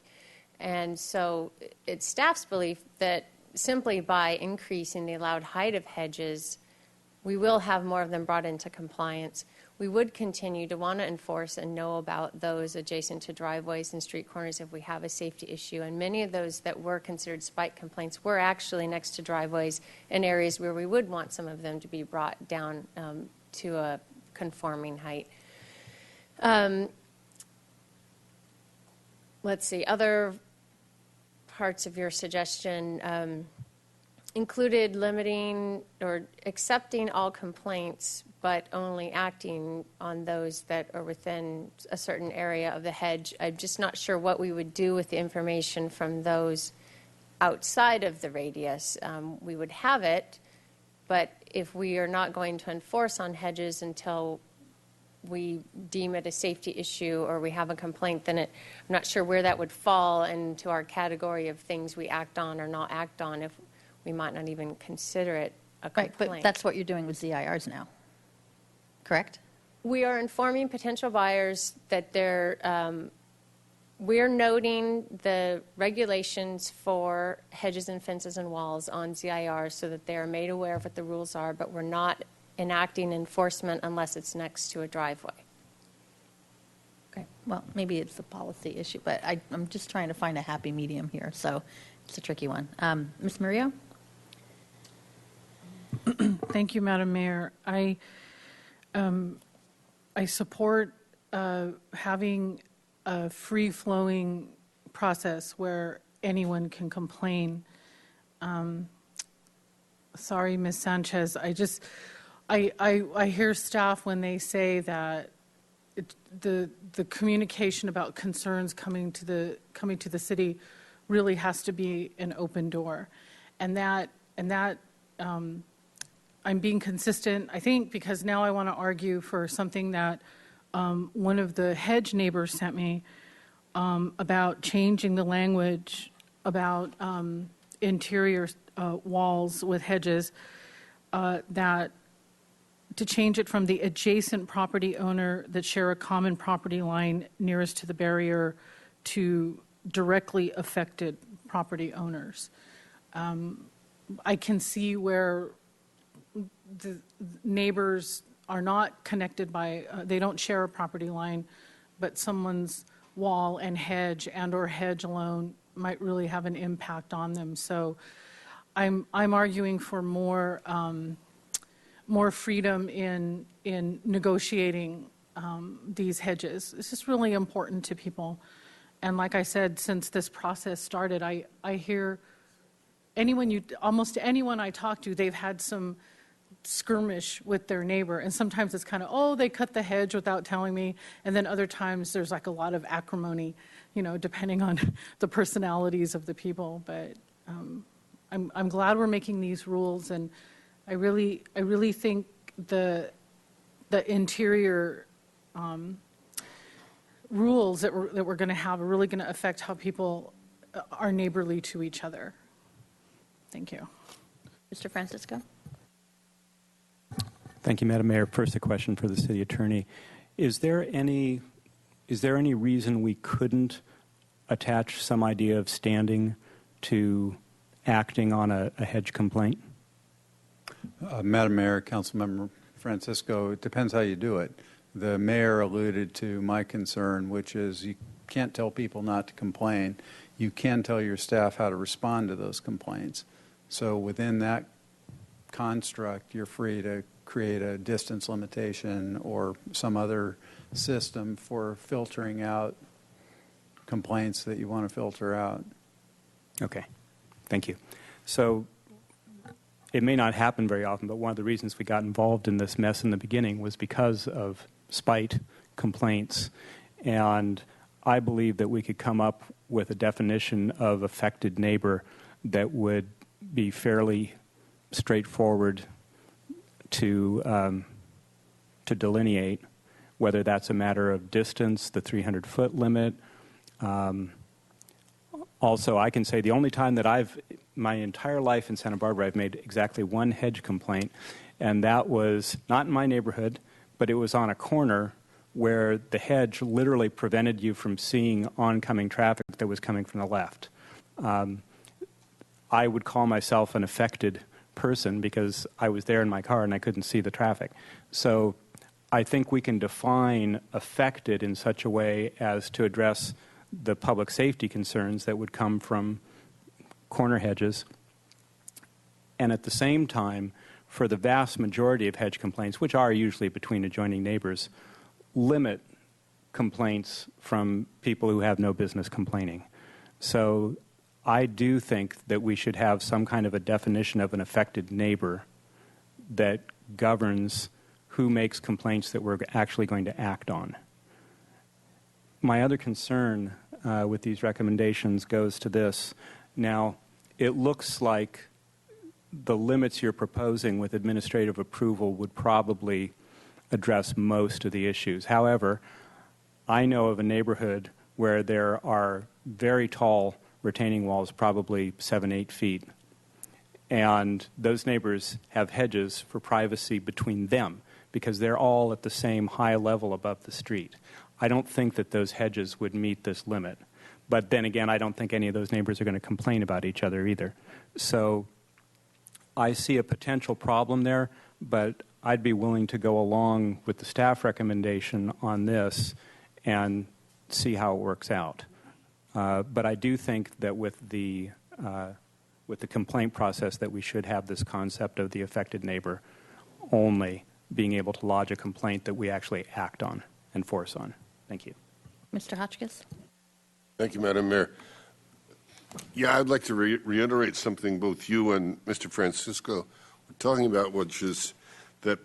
And so it's staff's belief that simply by increasing the allowed height of hedges, we will have more of them brought into compliance. We would continue to want to enforce and know about those adjacent to driveways and street corners if we have a safety issue. And many of those that were considered spite complaints were actually next to driveways in areas where we would want some of them to be brought down to a conforming height. Let's see, other parts of your suggestion. included limiting or accepting all complaints, but only acting on those that are within a certain area of the hedge. I'm just not sure what we would do with the information from those outside of the radius. We would have it, but if we are not going to enforce on hedges until we deem it a safety issue or we have a complaint, then I'm not sure where that would fall into our category of things we act on or not act on, if we might not even consider it a complaint. Right, but that's what you're doing with ZIRs now, correct? We are informing potential buyers that we're noting the regulations for hedges and fences and walls on ZIR so that they are made aware of what the rules are, but we're not enacting enforcement unless it's next to a driveway. Okay, well, maybe it's a policy issue, but I'm just trying to find a happy medium here, so it's a tricky one. Ms. Murillo? Thank you, Madam Mayor. I support having a free-flowing process where anyone can complain. Sorry, Ms. Sanchez. I hear staff when they say that the communication about concerns coming to the city really has to be an open door, and that I'm being consistent, I think, because now I want to argue for something that one of the hedge neighbors sent me about changing the language about interior walls with hedges, that to change it from the adjacent property owner that share a common property line nearest to the barrier to directly affected property owners. I can see where the neighbors are not connected by, they don't share a property line, but someone's wall and hedge or hedge alone might really have an impact on them. So I'm arguing for more freedom in negotiating these hedges. This is really important to people. And like I said, since this process started, I hear almost anyone I talk to, they've had some skirmish with their neighbor, and sometimes it's kind of, they cut the hedge without telling me, and then other times there's like a lot of acrimony, depending on the personalities of the people. But I'm glad we're making these rules, and I really think the interior rules that we're going to have are really going to affect how people are neighborly to each other. Thank you. Mr. Francisco? Thank you, Madam Mayor. First, a question for the city attorney. Is there any reason we couldn't attach some idea of standing to acting on a hedge complaint? Madam Mayor, Councilmember Francisco, it depends how you do it. The mayor alluded to my concern, which is you can't tell people not to complain. You can tell your staff how to respond to those complaints. So within that construct, you're free to create a distance limitation or some other system for filtering out complaints that you want to filter out. Okay. Thank you. So it may not happen very often, but one of the reasons we got involved in this mess in the beginning was because of spite complaints. And I believe that we could come up with a definition of affected neighbor that would be fairly straightforward to delineate, whether that's a matter of distance, the 300-foot limit. Also, I can say the only time that my entire life in Santa Barbara, I've made exactly one hedge complaint, and that was not in my neighborhood, but it was on a corner where the hedge literally prevented you from seeing oncoming traffic that was coming from the left. I would call myself an affected person because I was there in my car and I couldn't see the traffic. So I think we can define affected in such a way as to address the public safety concerns that would come from corner hedges. And at the same time, for the vast majority of hedge complaints, which are usually between adjoining neighbors, limit complaints from people who have no business complaining. So I do think that we should have some kind of a definition of an affected neighbor that governs who makes complaints that we're actually going to act on. My other concern with these recommendations goes to this. Now, it looks like the limits you're proposing with administrative approval would probably address most of the issues. However, I know of a neighborhood where there are very tall retaining walls, probably 7-8 feet, and those neighbors have hedges for privacy between them because they're all at the same high level above the street. I don't think that those hedges would meet this limit. But then again, I don't think any of those neighbors are going to complain about each other either. So I see a potential problem there, but I'd be willing to go along with the staff recommendation on this and see how it works out. But I do think that with the complaint process that we should have this concept of the affected neighbor only being able to lodge a complaint that we actually act on and force on. Thank you. Mr. Hotchkiss? Thank you, Madam Mayor. Yeah, I'd like to reiterate something both you and Mr. Francisco were talking about, which is that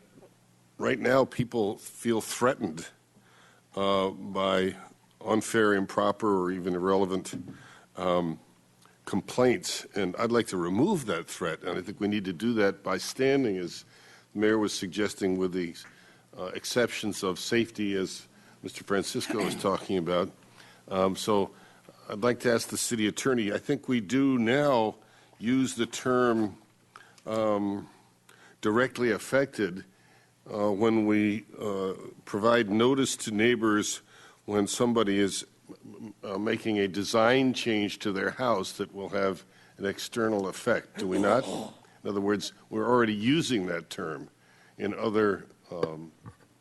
right now people feel threatened by unfair, improper, or even irrelevant complaints. And I'd like to remove that threat. And I think we need to do that by standing, as the Mayor was suggesting, with the exceptions of safety, as Mr. Francisco was talking about. So I'd like to ask the city attorney, I think we do now use the term directly affected when we provide notice to neighbors when somebody is making a design change to their house that will have an external effect, do we not? In other words, we're already using that term in other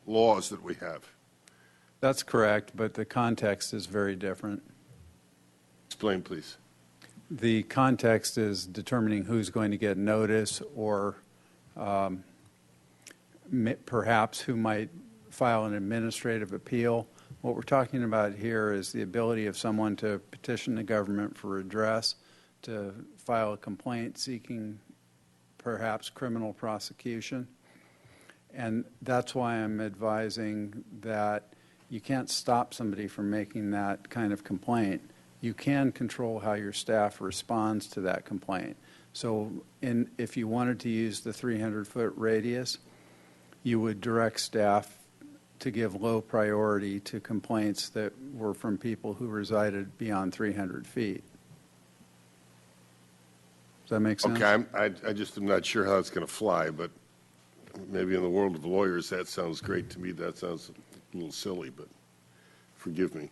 laws that we have. That's correct, but the context is very different. Explain, please. The context is determining who's going to get notice or perhaps who might file an administrative appeal. What we're talking about here is the ability of someone to petition the government for redress, to file a complaint seeking perhaps criminal prosecution. And that's why I'm advising that you can't stop somebody from making that kind of complaint. You can control how your staff responds to that complaint. So if you wanted to use the 300-foot radius, you would direct staff to give low priority to complaints that were from people who resided beyond 300 feet. Does that make sense? Okay, I just am not sure how it's going to fly, but maybe in the world of lawyers that sounds great to me. That sounds a little silly, but forgive me.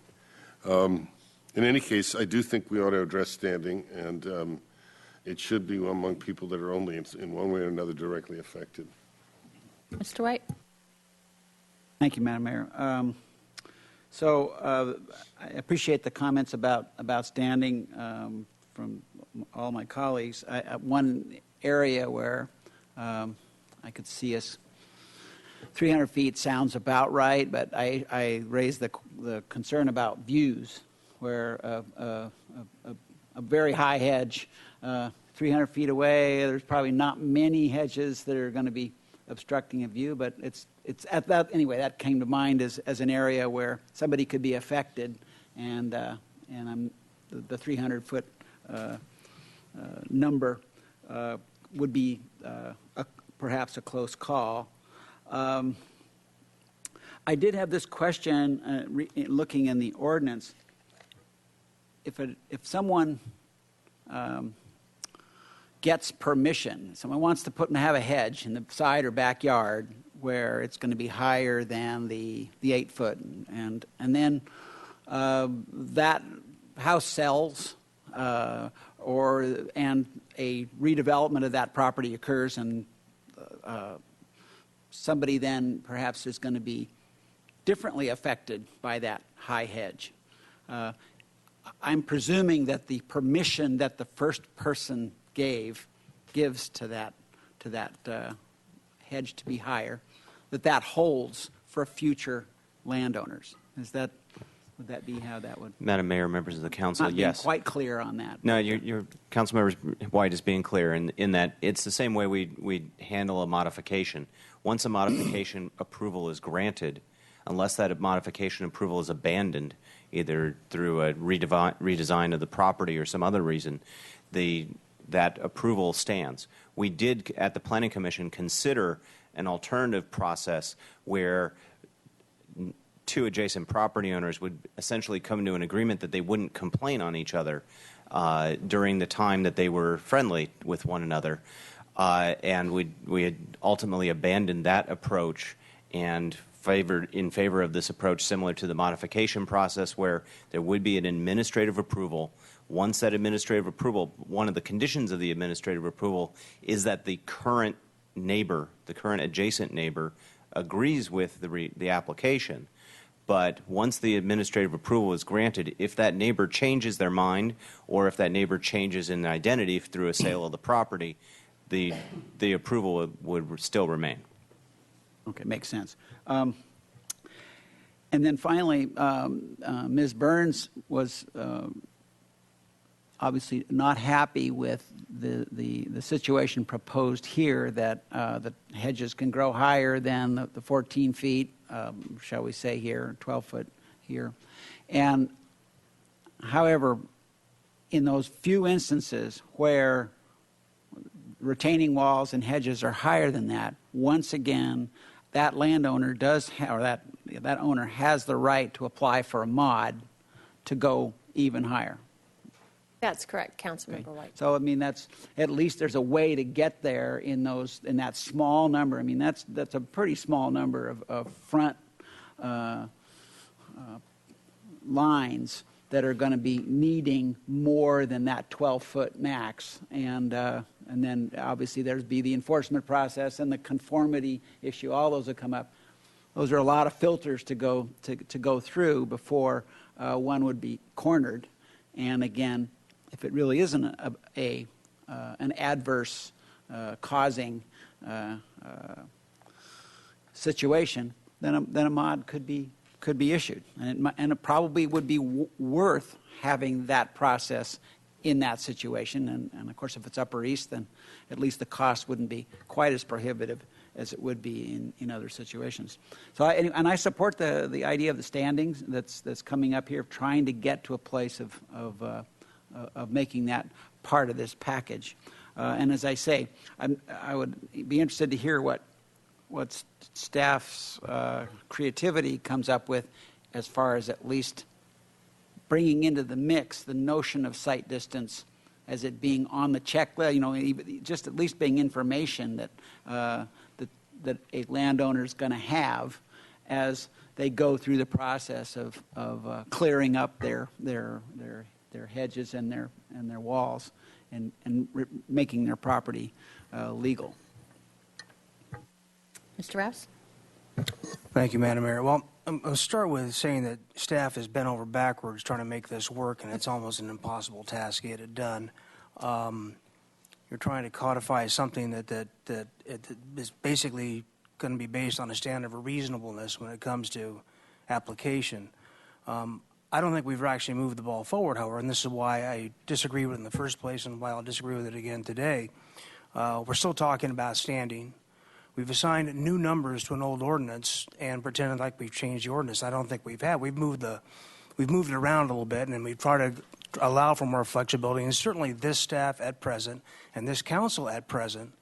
In any case, I do think we ought to address standing, and it should be among people that are only in one way or another directly affected. Mr. White? Thank you, Madam Mayor. I appreciate the comments about standing from all my colleagues. One area where I could see us 300 feet sounds about right, but I raised the concern about views, where a very high hedge, 300 feet away, there's probably not many hedges that are going to be obstructing a view, but it's at that anyway. That came to mind as an area where somebody could be affected, and I'm the 300-foot number would be perhaps a close call. I did have this question looking in the ordinance. If someone gets permission, someone wants to have a hedge in the side or backyard where it's going to be higher than the 8 foot, and then that house sells, and a redevelopment of that property occurs, and somebody then perhaps is going to be differently affected by that high hedge. I'm presuming that the permission that the first person gives to that hedge to be higher, that holds for future landowners. Is that Would that be how that would? Madam Mayor, members of the council, Not yes. being quite clear on that. No, your Councilmember White is being clear in that it's the same way we handle a modification. Once a modification approval is granted, unless that modification approval is abandoned, either through a redesign of the property or some other reason, that approval stands. We did, at the Planning Commission, consider an alternative process where two adjacent property owners would essentially come to an agreement that they wouldn't complain on each other during the time that they were friendly with one another. And we had ultimately abandoned that approach and in favor of this approach similar to the modification process, where there would be an administrative approval. Once that administrative approval, one of the conditions of the administrative approval is that the current neighbor, the current adjacent neighbor, agrees with the application. But once the administrative approval is granted, if that neighbor changes their mind or if that neighbor changes in identity through a sale of the property, the approval would still remain. Okay, makes sense. And then finally, Ms. Burns was obviously not happy with the situation proposed here, that the hedges can grow higher than the 14 feet, shall we say here, 12 foot here. And however, in those few instances where retaining walls and hedges are higher than that, once again, that landowner does have, or that owner has the right to apply for a mod to go even higher. That's correct, Councilmember White. So I mean, that's at least there's a way to get there in that small number. I mean, that's a pretty small number of front lines that are going to be needing more than that 12-foot max, and then obviously there's be the enforcement process and the conformity issue. All those will come up. Those are a lot of filters to go through before one would be cornered. And again, if it really isn't an adverse causing situation, then a mod could be issued, and it probably would be worth having that process in that situation. And of course, if it's Upper East, then at least the cost wouldn't be quite as prohibitive as it would be in other situations. So I support the idea of the standings that's coming up here, of trying to get to a place of making that part of this package. And as I say, I would be interested to hear what staff's creativity comes up with as far as at least bringing into the mix the notion of sight distance as it being on the checklist, just at least being information that a landowner is going to have as they go through the process of clearing up their hedges and their walls and making their property legal. Mr. Rouse? Thank you, Madam Mayor. Well, I'll start with saying that staff has bent over backwards trying to make this work, and it's almost an impossible task to get it done. You're trying to codify something that is basically going to be based on a standard of reasonableness when it comes to application. I don't think we've actually moved the ball forward, however, and this is why I disagree with it in the first place and why I'll disagree with it again today. We're still talking about standing. We've assigned new numbers to an old ordinance and pretended like we've changed the ordinance. I don't think we've had. We've moved it around a little bit, and we've tried to allow for more flexibility. And certainly this staff at present and this council at present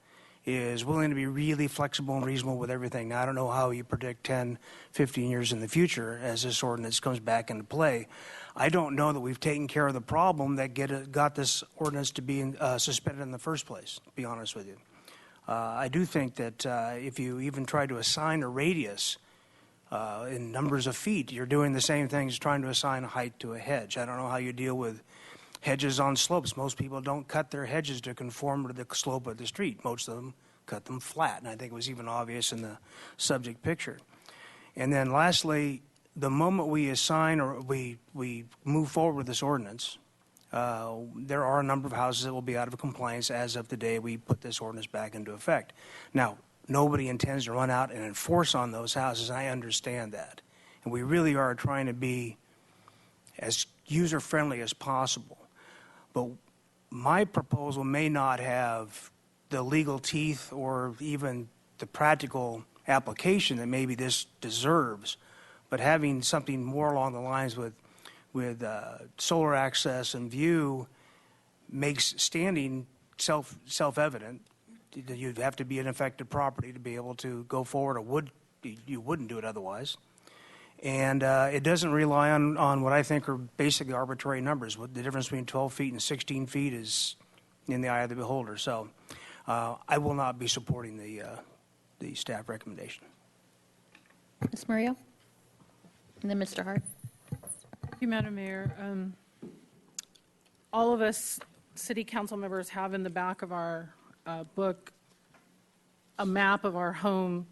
is willing to be really flexible and reasonable with everything. Now, I don't know how you predict 10, 15 years in the future as this ordinance comes back into play. I don't know that we've taken care of the problem that got this ordinance to be suspended in the first place, to be honest with you. I do think that if you even try to assign a radius in numbers of feet, you're doing the same thing as trying to assign a height to a hedge. I don't know how you deal with hedges on slopes. Most people don't cut their hedges to conform to the slope of the street. Most of them cut them flat, and I think it was even obvious in the subject picture. And then lastly, the moment we assign or we move forward with this ordinance, there are a number of houses that will be out of compliance as of the day we put this ordinance back into effect. Now, nobody intends to run out and enforce on those houses. I understand that. And we really are trying to be as user-friendly as possible. But my proposal may not have the legal teeth or even the practical application that maybe this deserves, but having something more along the lines with solar access and view makes standing self-evident. You'd have to be an affected property to be able to go forward, or you wouldn't do it otherwise. And it doesn't rely on what I think are basically arbitrary numbers. What the difference between 12 feet and 16 feet is in the eye of the beholder. So I will not be supporting the staff recommendation. Ms. Murillo? And then Mr. Hart. Thank you, Madam Mayor. All of us city council members have in the back of our book a map of our home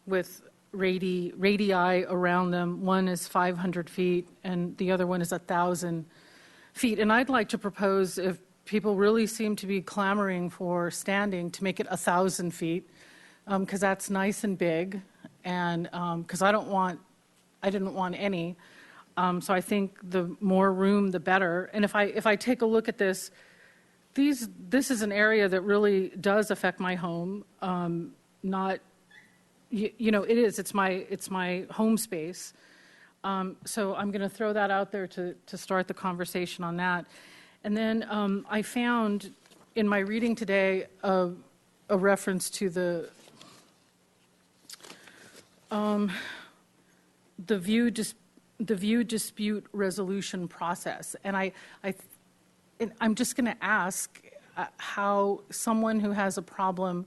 with radii around them. One is 500 feet and the other one is 1,000 feet. And I'd like to propose, if people really seem to be clamoring for standing, to make it 1,000 feet, because that's nice and big, and because I didn't want any. So I think the more room, the better. And if I take a look at this, this is an area that really does affect my home. Not, it's my home space. So I'm going to throw that out there to start the conversation on that. And then I found in my reading today a reference to the view dispute resolution process, and I'm just going to ask how someone who has a problem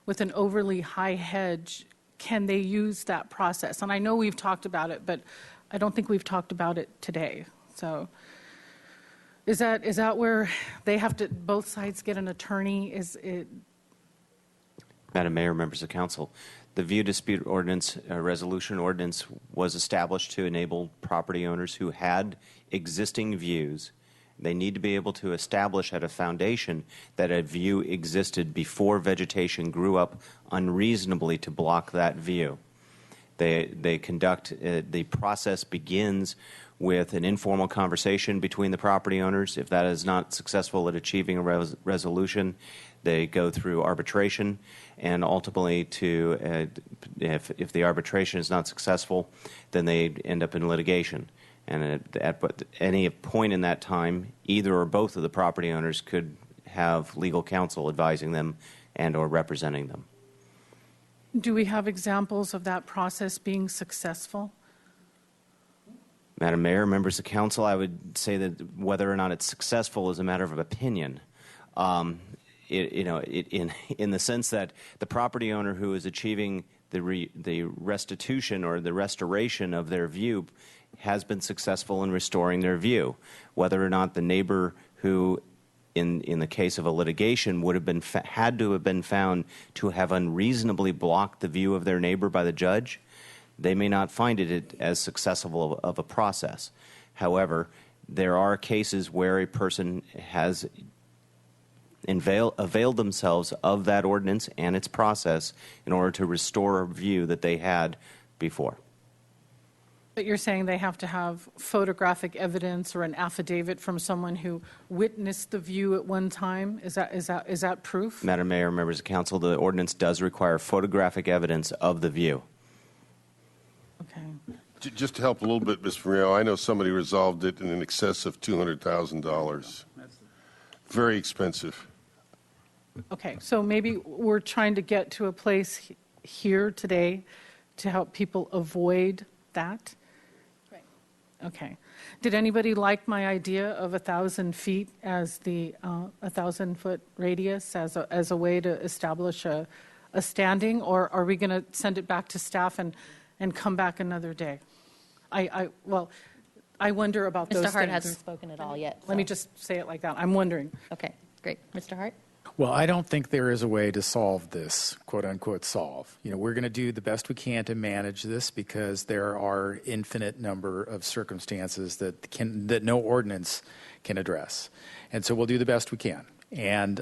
with an overly high hedge, can they use that process? And I know we've talked about it, but I don't think we've talked about it today. So is that where they have to, both sides get an attorney? Is it? Madam Mayor, members of council, the view dispute ordinance, resolution ordinance was established to enable property owners who had existing views. They need to be able to establish at a foundation that a view existed before vegetation grew up unreasonably to block that view. They conduct, the process begins with an informal conversation between the property owners. If that is not successful at achieving a resolution, they go through arbitration, and ultimately if the arbitration is not successful, then they end up in litigation. And at any point in that time, either or both of the property owners could have legal counsel advising them and or representing them. Do we have examples of that process being successful? Madam Mayor, members of council, I would say that whether or not it's successful is a matter of opinion. In the sense that the property owner who is achieving the restitution or the restoration of their view has been successful in restoring their view. Whether or not the neighbor who, in the case of a litigation, would have been had to have been found to have unreasonably blocked the view of their neighbor by the judge, they may not find it as successful of a process. However, there are cases where a person has availed themselves of that ordinance and its process in order to restore a view that they had before. But you're saying they have to have photographic evidence or an affidavit from someone who witnessed the view at one time? Is that proof? Madam Mayor, members of council, the ordinance does require photographic evidence of the view. Okay. Just to help a little bit, Ms. Murillo, I know somebody resolved it in excess of $200,000. Very expensive. Okay, so maybe we're trying to get to a place here today to help people avoid that? Right. Okay. Did anybody like my idea of 1,000 feet as the 1,000-foot radius as a way to establish a standing, or are we going to send it back to staff and come back another day? I wonder about those things. Mr. Hart hasn't spoken at all yet. Let me just say it like that. I'm wondering. Okay, great. Mr. Hart? Well, I don't think there is a way to solve this, quote unquote, solve. We're going to do the best we can to manage this because there are infinite number of circumstances that no ordinance can address. And so we'll do the best we can. And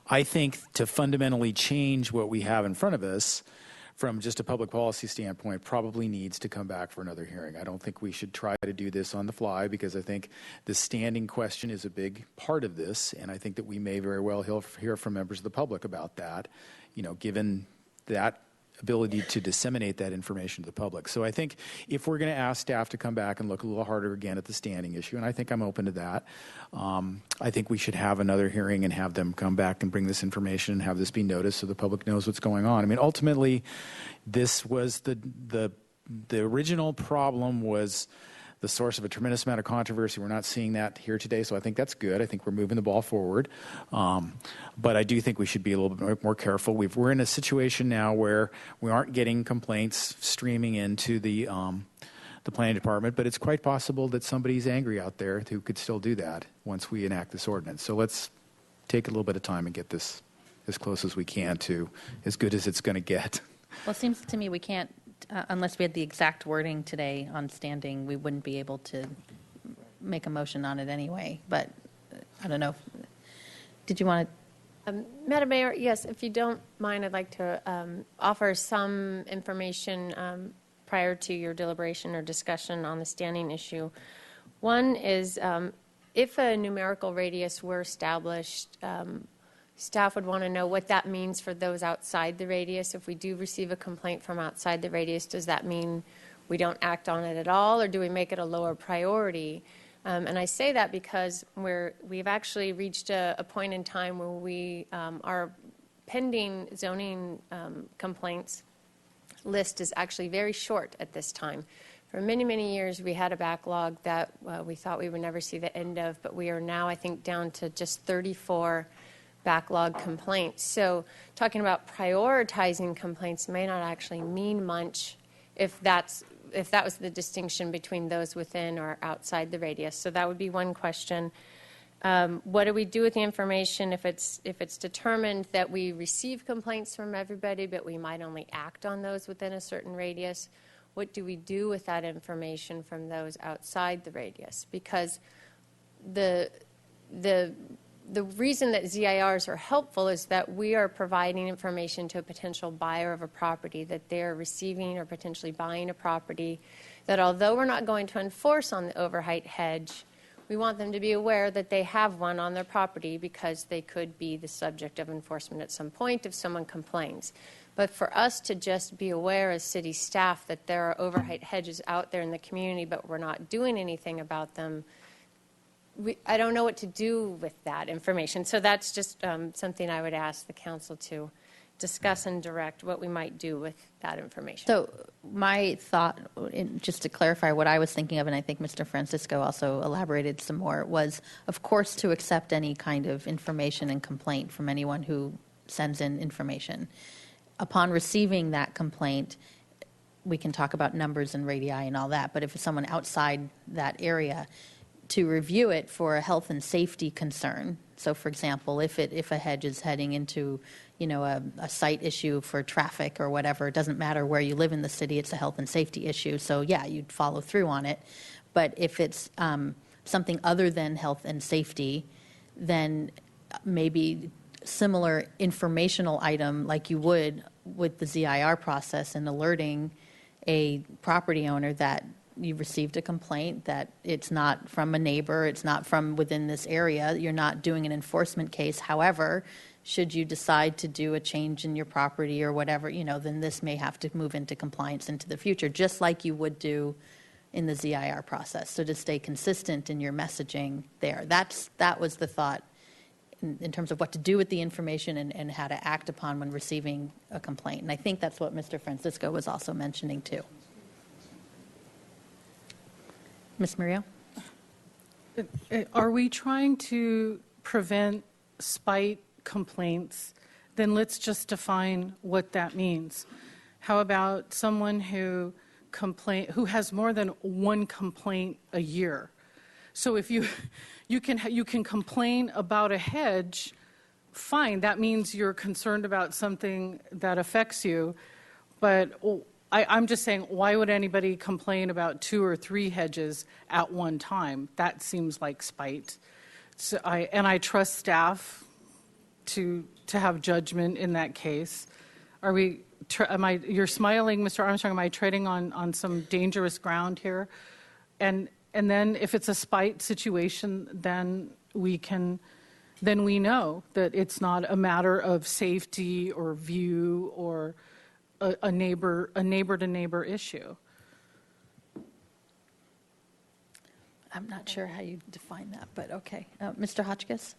I think to fundamentally change what we have in front of us from just a public policy standpoint, probably needs to come back for another hearing. I don't think we should try to do this on the fly because I think the standing question is a big part of this, and I think that we may very well hear from members of the public about that, given that ability to disseminate that information to the public. So I think if we're going to ask staff to come back and look a little harder again at the standing issue, and I think I'm open to that, I think we should have another hearing and have them come back and bring this information and have this be noticed so the public knows what's going on. I mean, ultimately, this was the original problem was the source of a tremendous amount of controversy. We're not seeing that here today, so I think that's good. I think we're moving the ball forward. But I do think we should be a little bit more careful. We're in a situation now where we aren't getting complaints streaming into the planning department, but it's quite possible that somebody's angry out there who could still do that once we enact this ordinance. So let's take a little bit of time and get this as close as we can to as good as it's going to get. Well, it seems to me we can't, unless we had the exact wording today on standing, we wouldn't be able to make a motion on it anyway. But I don't know. Did you want to? Madam Mayor, yes, if you don't mind, I'd like to offer some information prior to your deliberation or discussion on the standing issue. One is if a numerical radius were established, staff would want to know what that means for those outside the radius. If we do receive a complaint from outside the radius, does that mean we don't act on it at all, or do we make it a lower priority? And I say that because we've actually reached a point in time where we our pending zoning complaints list is actually very short at this time. For many, many years, we had a backlog that we thought we would never see the end of, but we are now, I think, down to just 34 backlog complaints. So talking about prioritizing complaints may not actually mean much if that was the distinction between those within or outside the radius. So that would be one question. What do we do with the information if it's determined that we receive complaints from everybody, but we might only act on those within a certain radius? What do we do with that information from those outside the radius? Because the reason that ZIRs are helpful is that we are providing information to a potential buyer of a property that they're receiving or potentially buying a property that, although we're not going to enforce on the overheight hedge, we want them to be aware that they have one on their property because they could be the subject of enforcement at some point if someone complains. But for us to just be aware as city staff that there are overheight hedges out there in the community, but we're not doing anything about them, I don't know what to do with that information. So that's just something I would ask the council to discuss and direct what we might do with that information. So my thought, just to clarify what I was thinking of, and I think Mr. Francisco also elaborated some more, was, of course, to accept any kind of information and complaint from anyone who sends in information. Upon receiving that complaint, we can talk about numbers and radii and all that, but if it's someone outside that area, to review it for a health and safety concern. So, for example, if a hedge is heading into, a site issue for traffic or whatever, it doesn't matter where you live in the city, it's a health and safety issue. So, yeah, you'd follow through on it. But if it's something other than health and safety, then maybe similar informational item like you would with the ZIR process and alerting a property owner that you received a complaint, that it's not from a neighbor, it's not from within this area, you're not doing an enforcement case. However, should you decide to do a change in your property or whatever, then this may have to move into compliance into the future, just like you would do in the ZIR process. So to stay consistent in your messaging there. That was the thought in terms of what to do with the information and how to act upon when receiving a complaint. And I think that's what Mr. Francisco was also mentioning too. Ms. Murillo? Are we trying to prevent spite complaints? Then let's just define what that means. How about someone who has more than one complaint a year? So if you can complain about a hedge, fine. That means you're concerned about something that affects you. But I'm just saying, why would anybody complain about 2 or 3 hedges at one time? That seems like spite. So I trust staff to have judgment in that case. you're smiling, Mr. Armstrong, am I treading on some dangerous ground here? And then if it's a spite situation, then we know that it's not a matter of safety or view or a neighbor to neighbor issue. I'm not sure how you define that, but okay. Mr. Hotchkiss?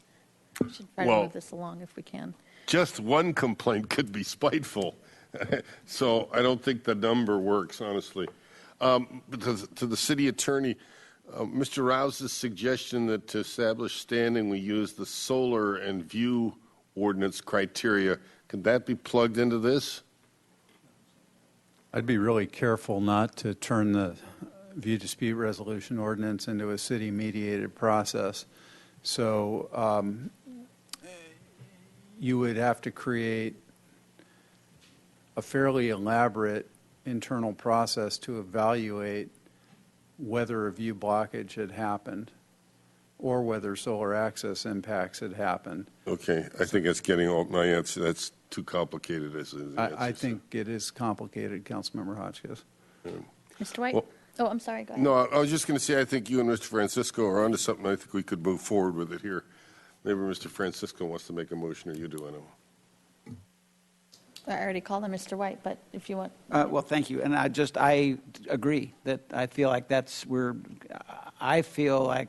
We should try to Well, move this along if we can. Just one complaint could be spiteful. So I don't think the number works, honestly. But to the city attorney, Mr. Rouse's suggestion that to establish standing we use the solar and view ordinance criteria, could that be plugged into this? I'd be really careful not to turn the view dispute resolution ordinance into a city-mediated process. So you would have to create a fairly elaborate internal process to evaluate whether a view blockage had happened or whether solar access impacts had happened. Okay, I think that's getting all my answer. That's too complicated as an answer. I think it is complicated, Councilmember Hotchkiss. Mr. White? Well, Oh, I'm sorry. Go ahead. no, I was just going to say I think you and Mr. Francisco are onto something. I think we could move forward with it here. Maybe Mr. Francisco wants to make a motion, or you do, I know. I already called on Mr. White, but if you want. Well, thank you. And I agree that I feel like I feel like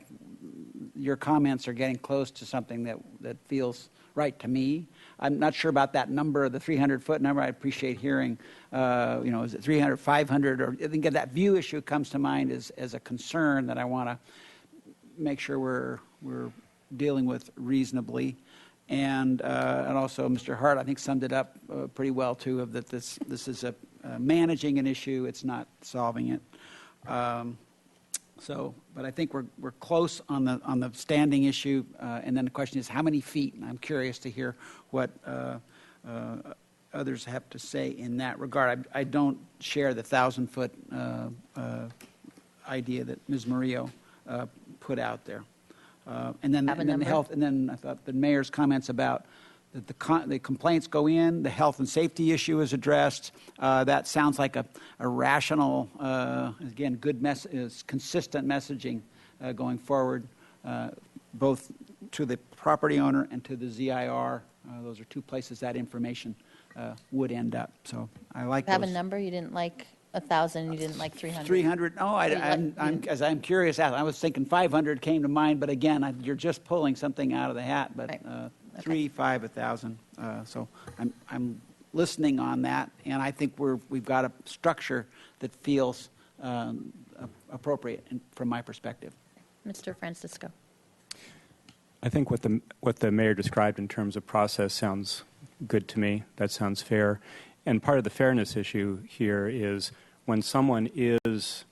your comments are getting close to something that feels right to me. I'm not sure about that number, the 300-foot number. I appreciate hearing, is it 300, 500? Or I think that view issue comes to mind as a concern that I want to make sure we're dealing with reasonably. And also, Mr. Hart, I think, summed it up pretty well, too, of that this is a managing an issue. It's not solving it. But I think we're close on the standing issue. And then the question is, how many feet? And I'm curious to hear what others have to say in that regard. I don't share the 1,000-foot idea that Ms. Murillo put out there. And then the health, and then I thought the mayor's comments about the complaints go in, the health and safety issue is addressed. That sounds like a rational, again, good consistent messaging going forward, both to the property owner and to the ZIR. Those are two places that information would end up. So I like. You have a number you didn't like. 1,000, you didn't like 300. 300? No, I'm curious. I was thinking 500 came to mind, but again, you're just pulling something out of the hat. But Right. 3, 5, 1,000. So I'm listening on that, and I think we've got a structure that feels appropriate from my perspective. Mr. Francisco. I think what the mayor described in terms of process sounds good to me. That sounds fair. And part of the fairness issue here is when someone is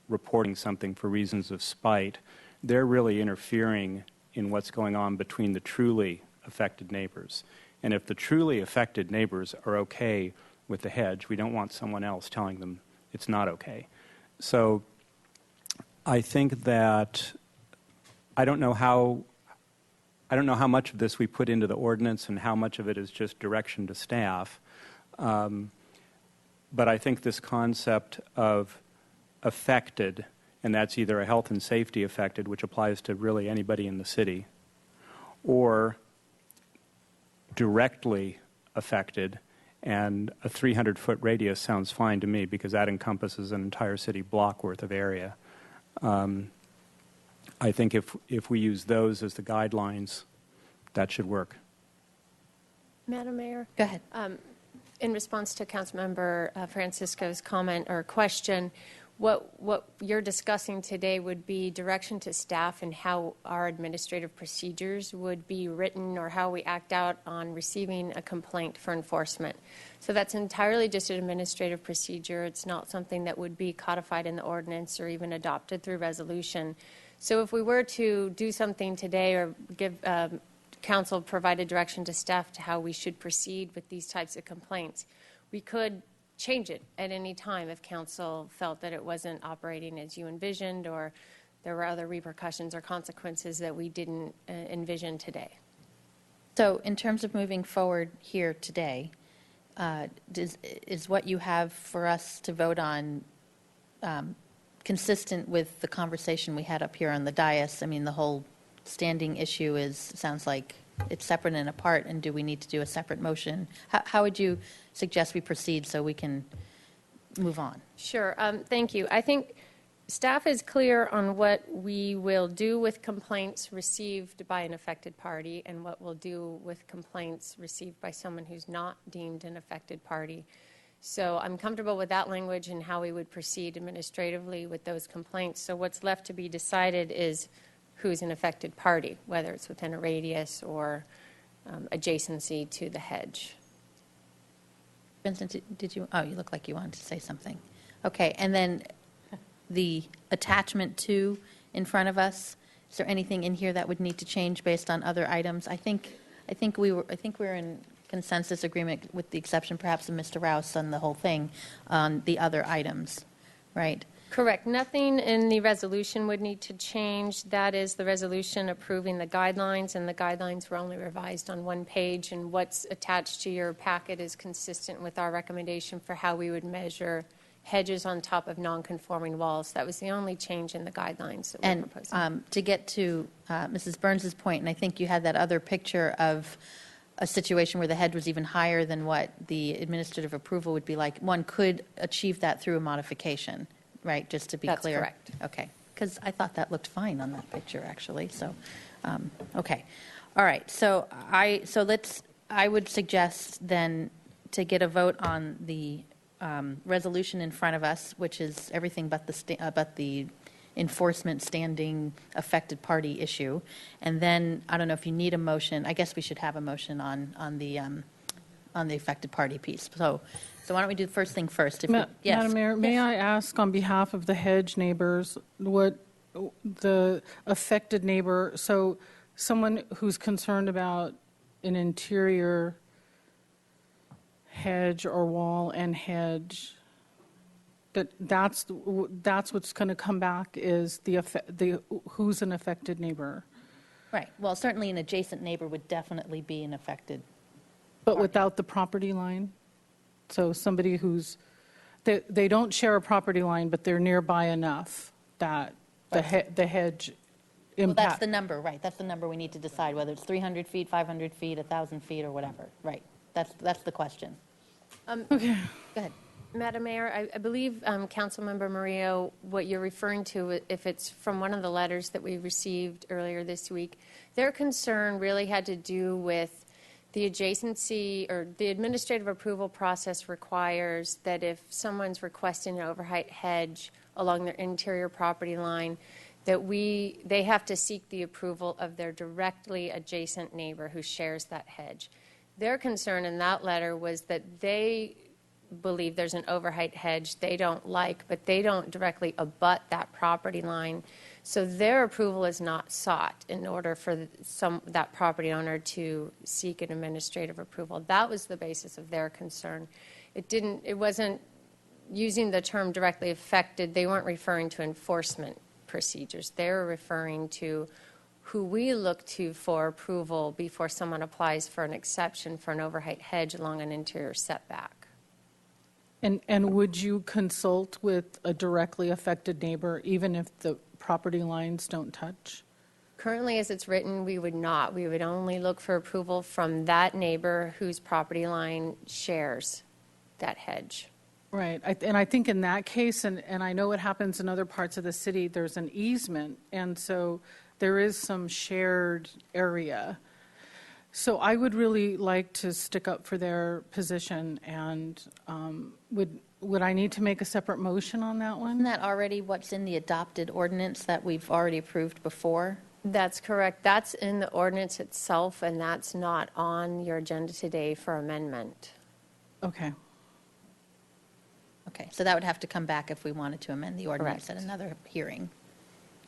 reporting something for reasons of spite, they're really interfering in what's going on between the truly affected neighbors. And if the truly affected neighbors are okay with the hedge, we don't want someone else telling them it's not okay. So I think that I don't know how much of this we put into the ordinance and how much of it is just direction to staff. But I think this concept of affected, and that's either a health and safety affected, which applies to really anybody in the city, or directly affected, and a 300-foot radius sounds fine to me because that encompasses an entire city block worth of area. I think if we use those as the guidelines, that should work. Madam Mayor? Go ahead. In response to Councilmember Francisco's comment or question, what you're discussing today would be direction to staff and how our administrative procedures would be written or how we act out on receiving a complaint for enforcement. So that's entirely just an administrative procedure. It's not something that would be codified in the ordinance or even adopted through resolution. So if we were to do something today or give council provided direction to staff to how we should proceed with these types of complaints, we could change it at any time if council felt that it wasn't operating as you envisioned or there were other repercussions or consequences that we didn't envision today. So in terms of moving forward here today, is what you have for us to vote on consistent with the conversation we had up here on the dais? I mean, the whole standing issue sounds like it's separate and apart, and do we need to do a separate motion? How would you suggest we proceed so we can move on? Sure. Thank you. I think staff is clear on what we will do with complaints received by an affected party and what we'll do with complaints received by someone who's not deemed an affected party. So I'm comfortable with that language and how we would proceed administratively with those complaints. So what's left to be decided is who's an affected party, whether it's within a radius or adjacency to the hedge. Vincent, did you? Oh, you look like you wanted to say something. Okay, and then the attachment 2 in front of us. Is there anything in here that would need to change based on other items? I think we're in consensus agreement, with the exception perhaps of Mr. Rouse on the whole thing, on the other items, right? Correct. Nothing in the resolution would need to change. That is the resolution approving the guidelines, and the guidelines were only revised on one page, and what's attached to your packet is consistent with our recommendation for how we would measure hedges on top of non-conforming walls. That was the only change in the guidelines that we're proposing. And to get to Mrs. Burns's point, and I think you had that other picture of a situation where the hedge was even higher than what the administrative approval would be like. One could achieve that through a modification, right? Just to be clear. That's correct. Okay, because I thought that looked fine on that picture, actually. So, okay, all right. So I would suggest then to get a vote on the resolution in front of us, which is everything but the enforcement standing affected party issue, and then I don't know if you need a motion. I guess we should have a motion on the affected party piece. So why don't we do the first thing first? Madam Mayor, may I ask on behalf of the hedge neighbors what the affected neighbor, so someone who's concerned about an interior hedge or wall and hedge, that's what's going to come back is the who's an affected neighbor. Right. Well, certainly an adjacent neighbor would definitely be an affected. But without the property line? So somebody who's, they don't share a property line, but they're nearby enough that the hedge impact. Well, that's the number, right. That's the number we need to decide, whether it's 300 feet, 500 feet, 1,000 feet, or whatever. Right. That's the question. Okay. Go ahead. Madam Mayor, I believe Councilmember Murillo, what you're referring to, if it's from one of the letters that we received earlier this week, their concern really had to do with the adjacency, or the administrative approval process requires that if someone's requesting an overheight hedge along their interior property line, that they have to seek the approval of their directly adjacent neighbor who shares that hedge. Their concern in that letter was that they believe there's an overheight hedge they don't like, but they don't directly abut that property line. So their approval is not sought in order for that property owner to seek an administrative approval. That was the basis of their concern. It wasn't using the term directly affected. They weren't referring to enforcement procedures. They were referring to who we look to for approval before someone applies for an exception for an overheight hedge along an interior setback. And would you consult with a directly affected neighbor even if the property lines don't touch? Currently, as it's written, we would not. We would only look for approval from that neighbor whose property line shares that hedge. Right. And I think in that case, and I know it happens in other parts of the city, there's an easement, and so there is some shared area. So I would really like to stick up for their position, and would I need to make a separate motion on that one? Isn't that already what's in the adopted ordinance that we've already approved before? That's correct. That's in the ordinance itself, and that's not on your agenda today for amendment. Okay. Okay, so that would have to come back if we wanted to amend the ordinance at another hearing.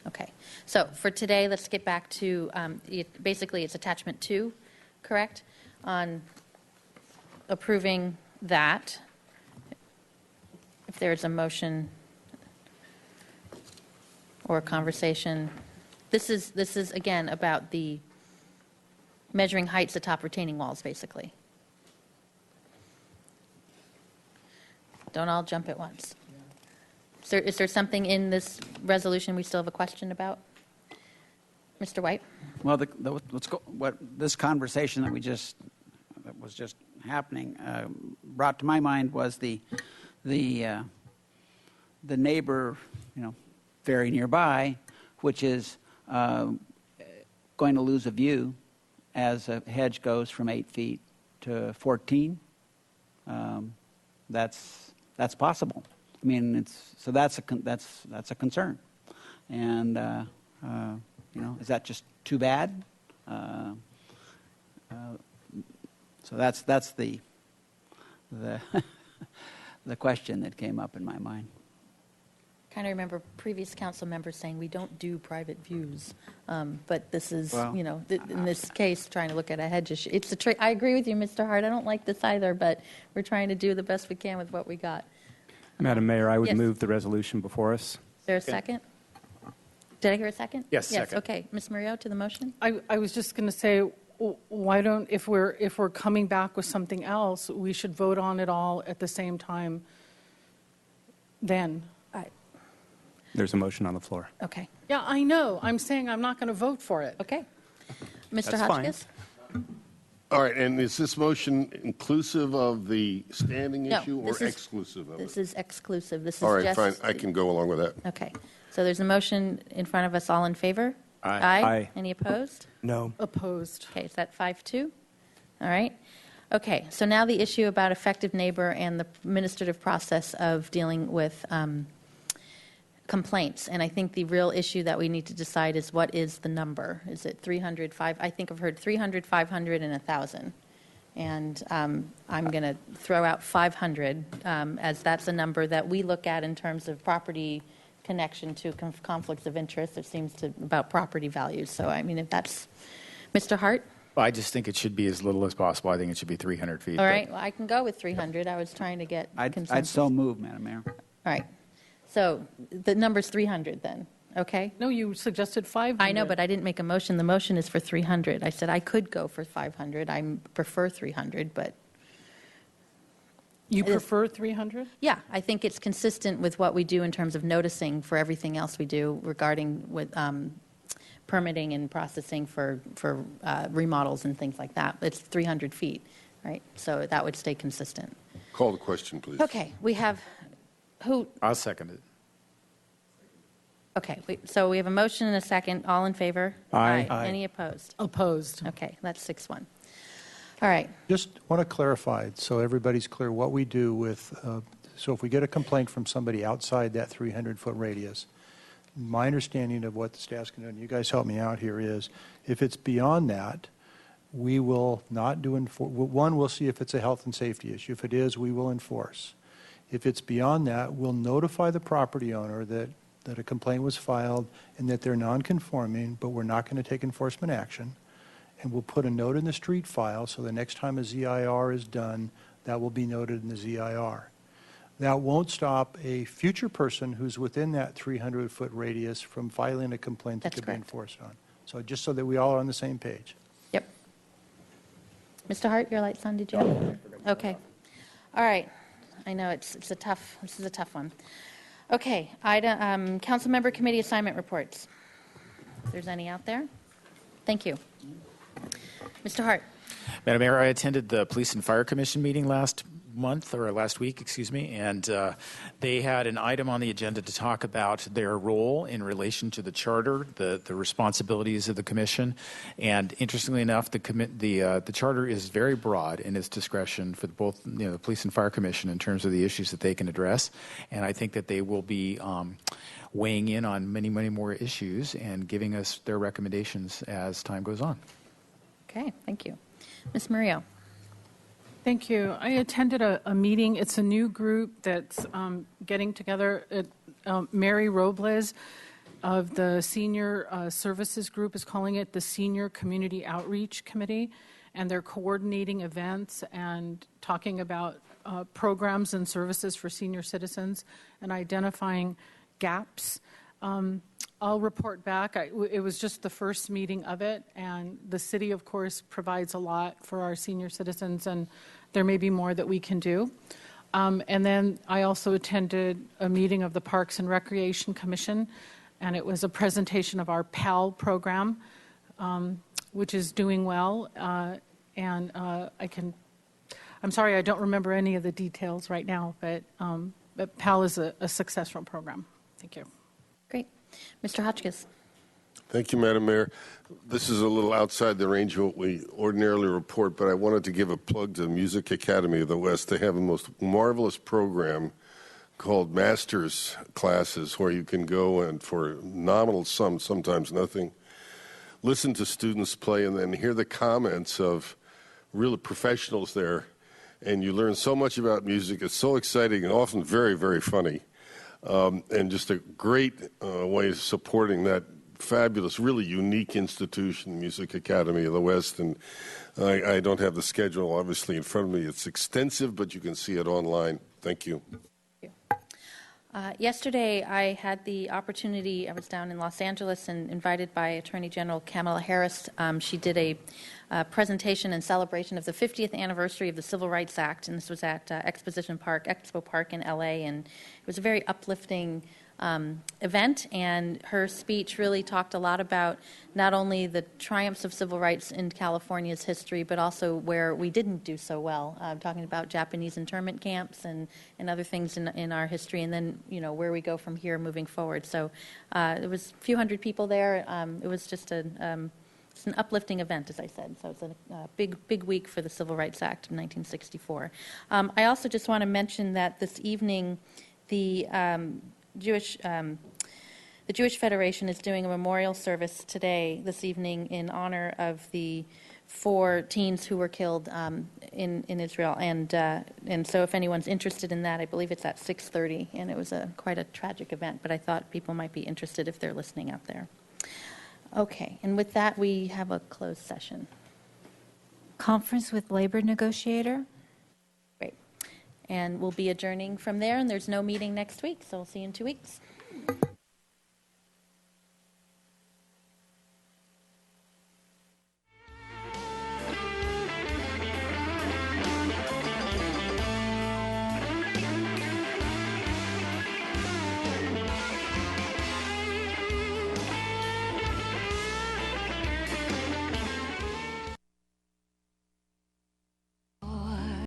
Okay, so for today, let's get back to, basically it's attachment 2, correct? On approving that. If there's a motion or a conversation. This is again about the measuring heights atop retaining walls, basically. don't all jump at once. Is there something in this resolution we still have a question about? Mr. White? Well, what this conversation that was just happening brought to my mind was the neighbor, very nearby, which is going to lose a view as a hedge goes from 8 feet to 14. That's possible. I mean, that's a concern, and is that just too bad? So that's the the question that came up in my mind. Kind of remember previous council members saying we don't do private views, but this is, in this case, trying to look at a hedge issue. I agree with you, Mr. Hart. I don't like this either, but we're trying to do the best we can with what we got. Madam Mayor, I would Yes. move the resolution before us. Is there a second? Did I hear a second? Yes, Yes. second. Okay, Ms. Murillo to the motion. I was just going to say, why don't, if we're coming back with something else, we should vote on it all at the same time then. There's a motion on the floor. Okay. Yeah, I know. I'm saying I'm not going to vote for it. Okay. Mr. That's fine. Hotchkiss? All right, and is this motion inclusive of the standing No, issue or this is- exclusive of it? This is exclusive. This is All right, just. fine, I can go along with that. Okay. So there's a motion in front of us. All in favor? Aye. Aye. Any opposed? No. Opposed. Okay, is that 5-2? All right. Okay, so now the issue about effective neighbor and the administrative process of dealing with complaints. And I think the real issue that we need to decide is what is the number? Is it 300, 5? I think I've heard 300, 500, and 1,000. And I'm going to throw out 500 as that's a number that we look at in terms of property connection to conflicts of interest. It seems to about property values. So, I mean, if that's Mr. Hart? Well, I just think it should be as little as possible. I think it should be 300 feet. All but- right, well, I can go with 300. I was trying to get I'd consensus. so move, Madam Mayor. All right. So the number's 300 then, okay? No, you suggested 500. I know, but I didn't make a motion. The motion is for 300. I said I could go for 500. I prefer 300, but... You prefer 300? Yeah, I think it's consistent with what we do in terms of noticing for everything else we do regarding with permitting and processing for remodels and things like that. It's 300 feet, right? So that would stay consistent. Call the question, please. Okay, we have... Who? I'll second it. Okay, so we have a motion and a second. All in favor? Aye. Aye. Any opposed? Opposed. Okay, that's 6-1. All right. Just want to clarify, so everybody's clear, what we do with, so if we get a complaint from somebody outside that 300-foot radius, my understanding of what the staff's going to do, and you guys help me out here, is if it's beyond that, we will not do, one, we'll see if it's a health and safety issue. If it is, we will enforce. If it's beyond that, we'll notify the property owner that a complaint was filed and that they're non-conforming, but we're not going to take enforcement action. And we'll put a note in the street file, so the next time a ZIR is done, that will be noted in the ZIR. That won't stop a future person who's within that 300-foot radius from filing a complaint that That's could be correct. enforced on. So just so that we all are on the same page. Yep. Mr. Hart, your light's on. Did you have? Okay. All right. I know this is a tough one. Okay. Council member committee assignment reports. If there's any out there. Thank you. Mr. Hart. Madam Mayor, I attended the Police and Fire Commission meeting last week, and they had an item on the agenda to talk about their role in relation to the charter, the responsibilities of the commission. And interestingly enough, the charter is very broad in its discretion for both the Police and Fire Commission in terms of the issues that they can address. And I think that they will be weighing in on many, many more issues and giving us their recommendations as time goes on. Okay. Thank you. Ms. Murillo. Thank you. I attended a meeting. It's a new group that's getting together. Mary Robles of the Senior Services Group is calling it the Senior Community Outreach Committee, and they're coordinating events and talking about programs and services for senior citizens and identifying gaps. I'll report back. It was just the first meeting of it, and the city, of course, provides a lot for our senior citizens, and there may be more that we can do. And then I also attended a meeting of the Parks and Recreation Commission, and it was a presentation of our PAL program, which is doing well. I'm sorry I don't remember any of the details right now, but PAL is a successful program. Thank you. Great. Mr. Hotchkiss. Thank you, Madam Mayor. This is a little outside the range of what we ordinarily report, but I wanted to give a plug to the Music Academy of the West. They have a most marvelous program called Masters Classes, where you can go and for nominal sum, sometimes nothing, listen to students play and then hear the comments of real professionals there. And you learn so much about music. It's so exciting and often very, very funny. And just a great way of supporting that fabulous, really unique institution, Music Academy of the West. And I don't have the schedule, obviously, in front of me. It's extensive, but you can see it online. Thank you. Yesterday, I had the opportunity, I was down in Los Angeles and invited by Attorney General Kamala Harris. She did a presentation in celebration of the 50th anniversary of the Civil Rights Act, and this was at Expo Park in L.A., and it was a very uplifting event, and her speech really talked a lot about not only the triumphs of civil rights in California's history, but also where we didn't do so well, talking about Japanese internment camps and other things in our history, and then, where we go from here moving forward. So there was a few hundred people there. It was just it's an uplifting event, as I said. So it's a big week for the Civil Rights Act of 1964. I also just want to mention that this evening, the Jewish Federation is doing a memorial service this evening, in honor of the 4 teens who were killed in Israel. And so if anyone's interested in that, I believe it's at 6:30, and it was quite a tragic event, but I thought people might be interested if they're listening out there. Okay, and with that, we have a closed session. Conference with labor negotiator. Great. And we'll be adjourning from there, and there's no meeting next week, so we'll see you in 2 weeks.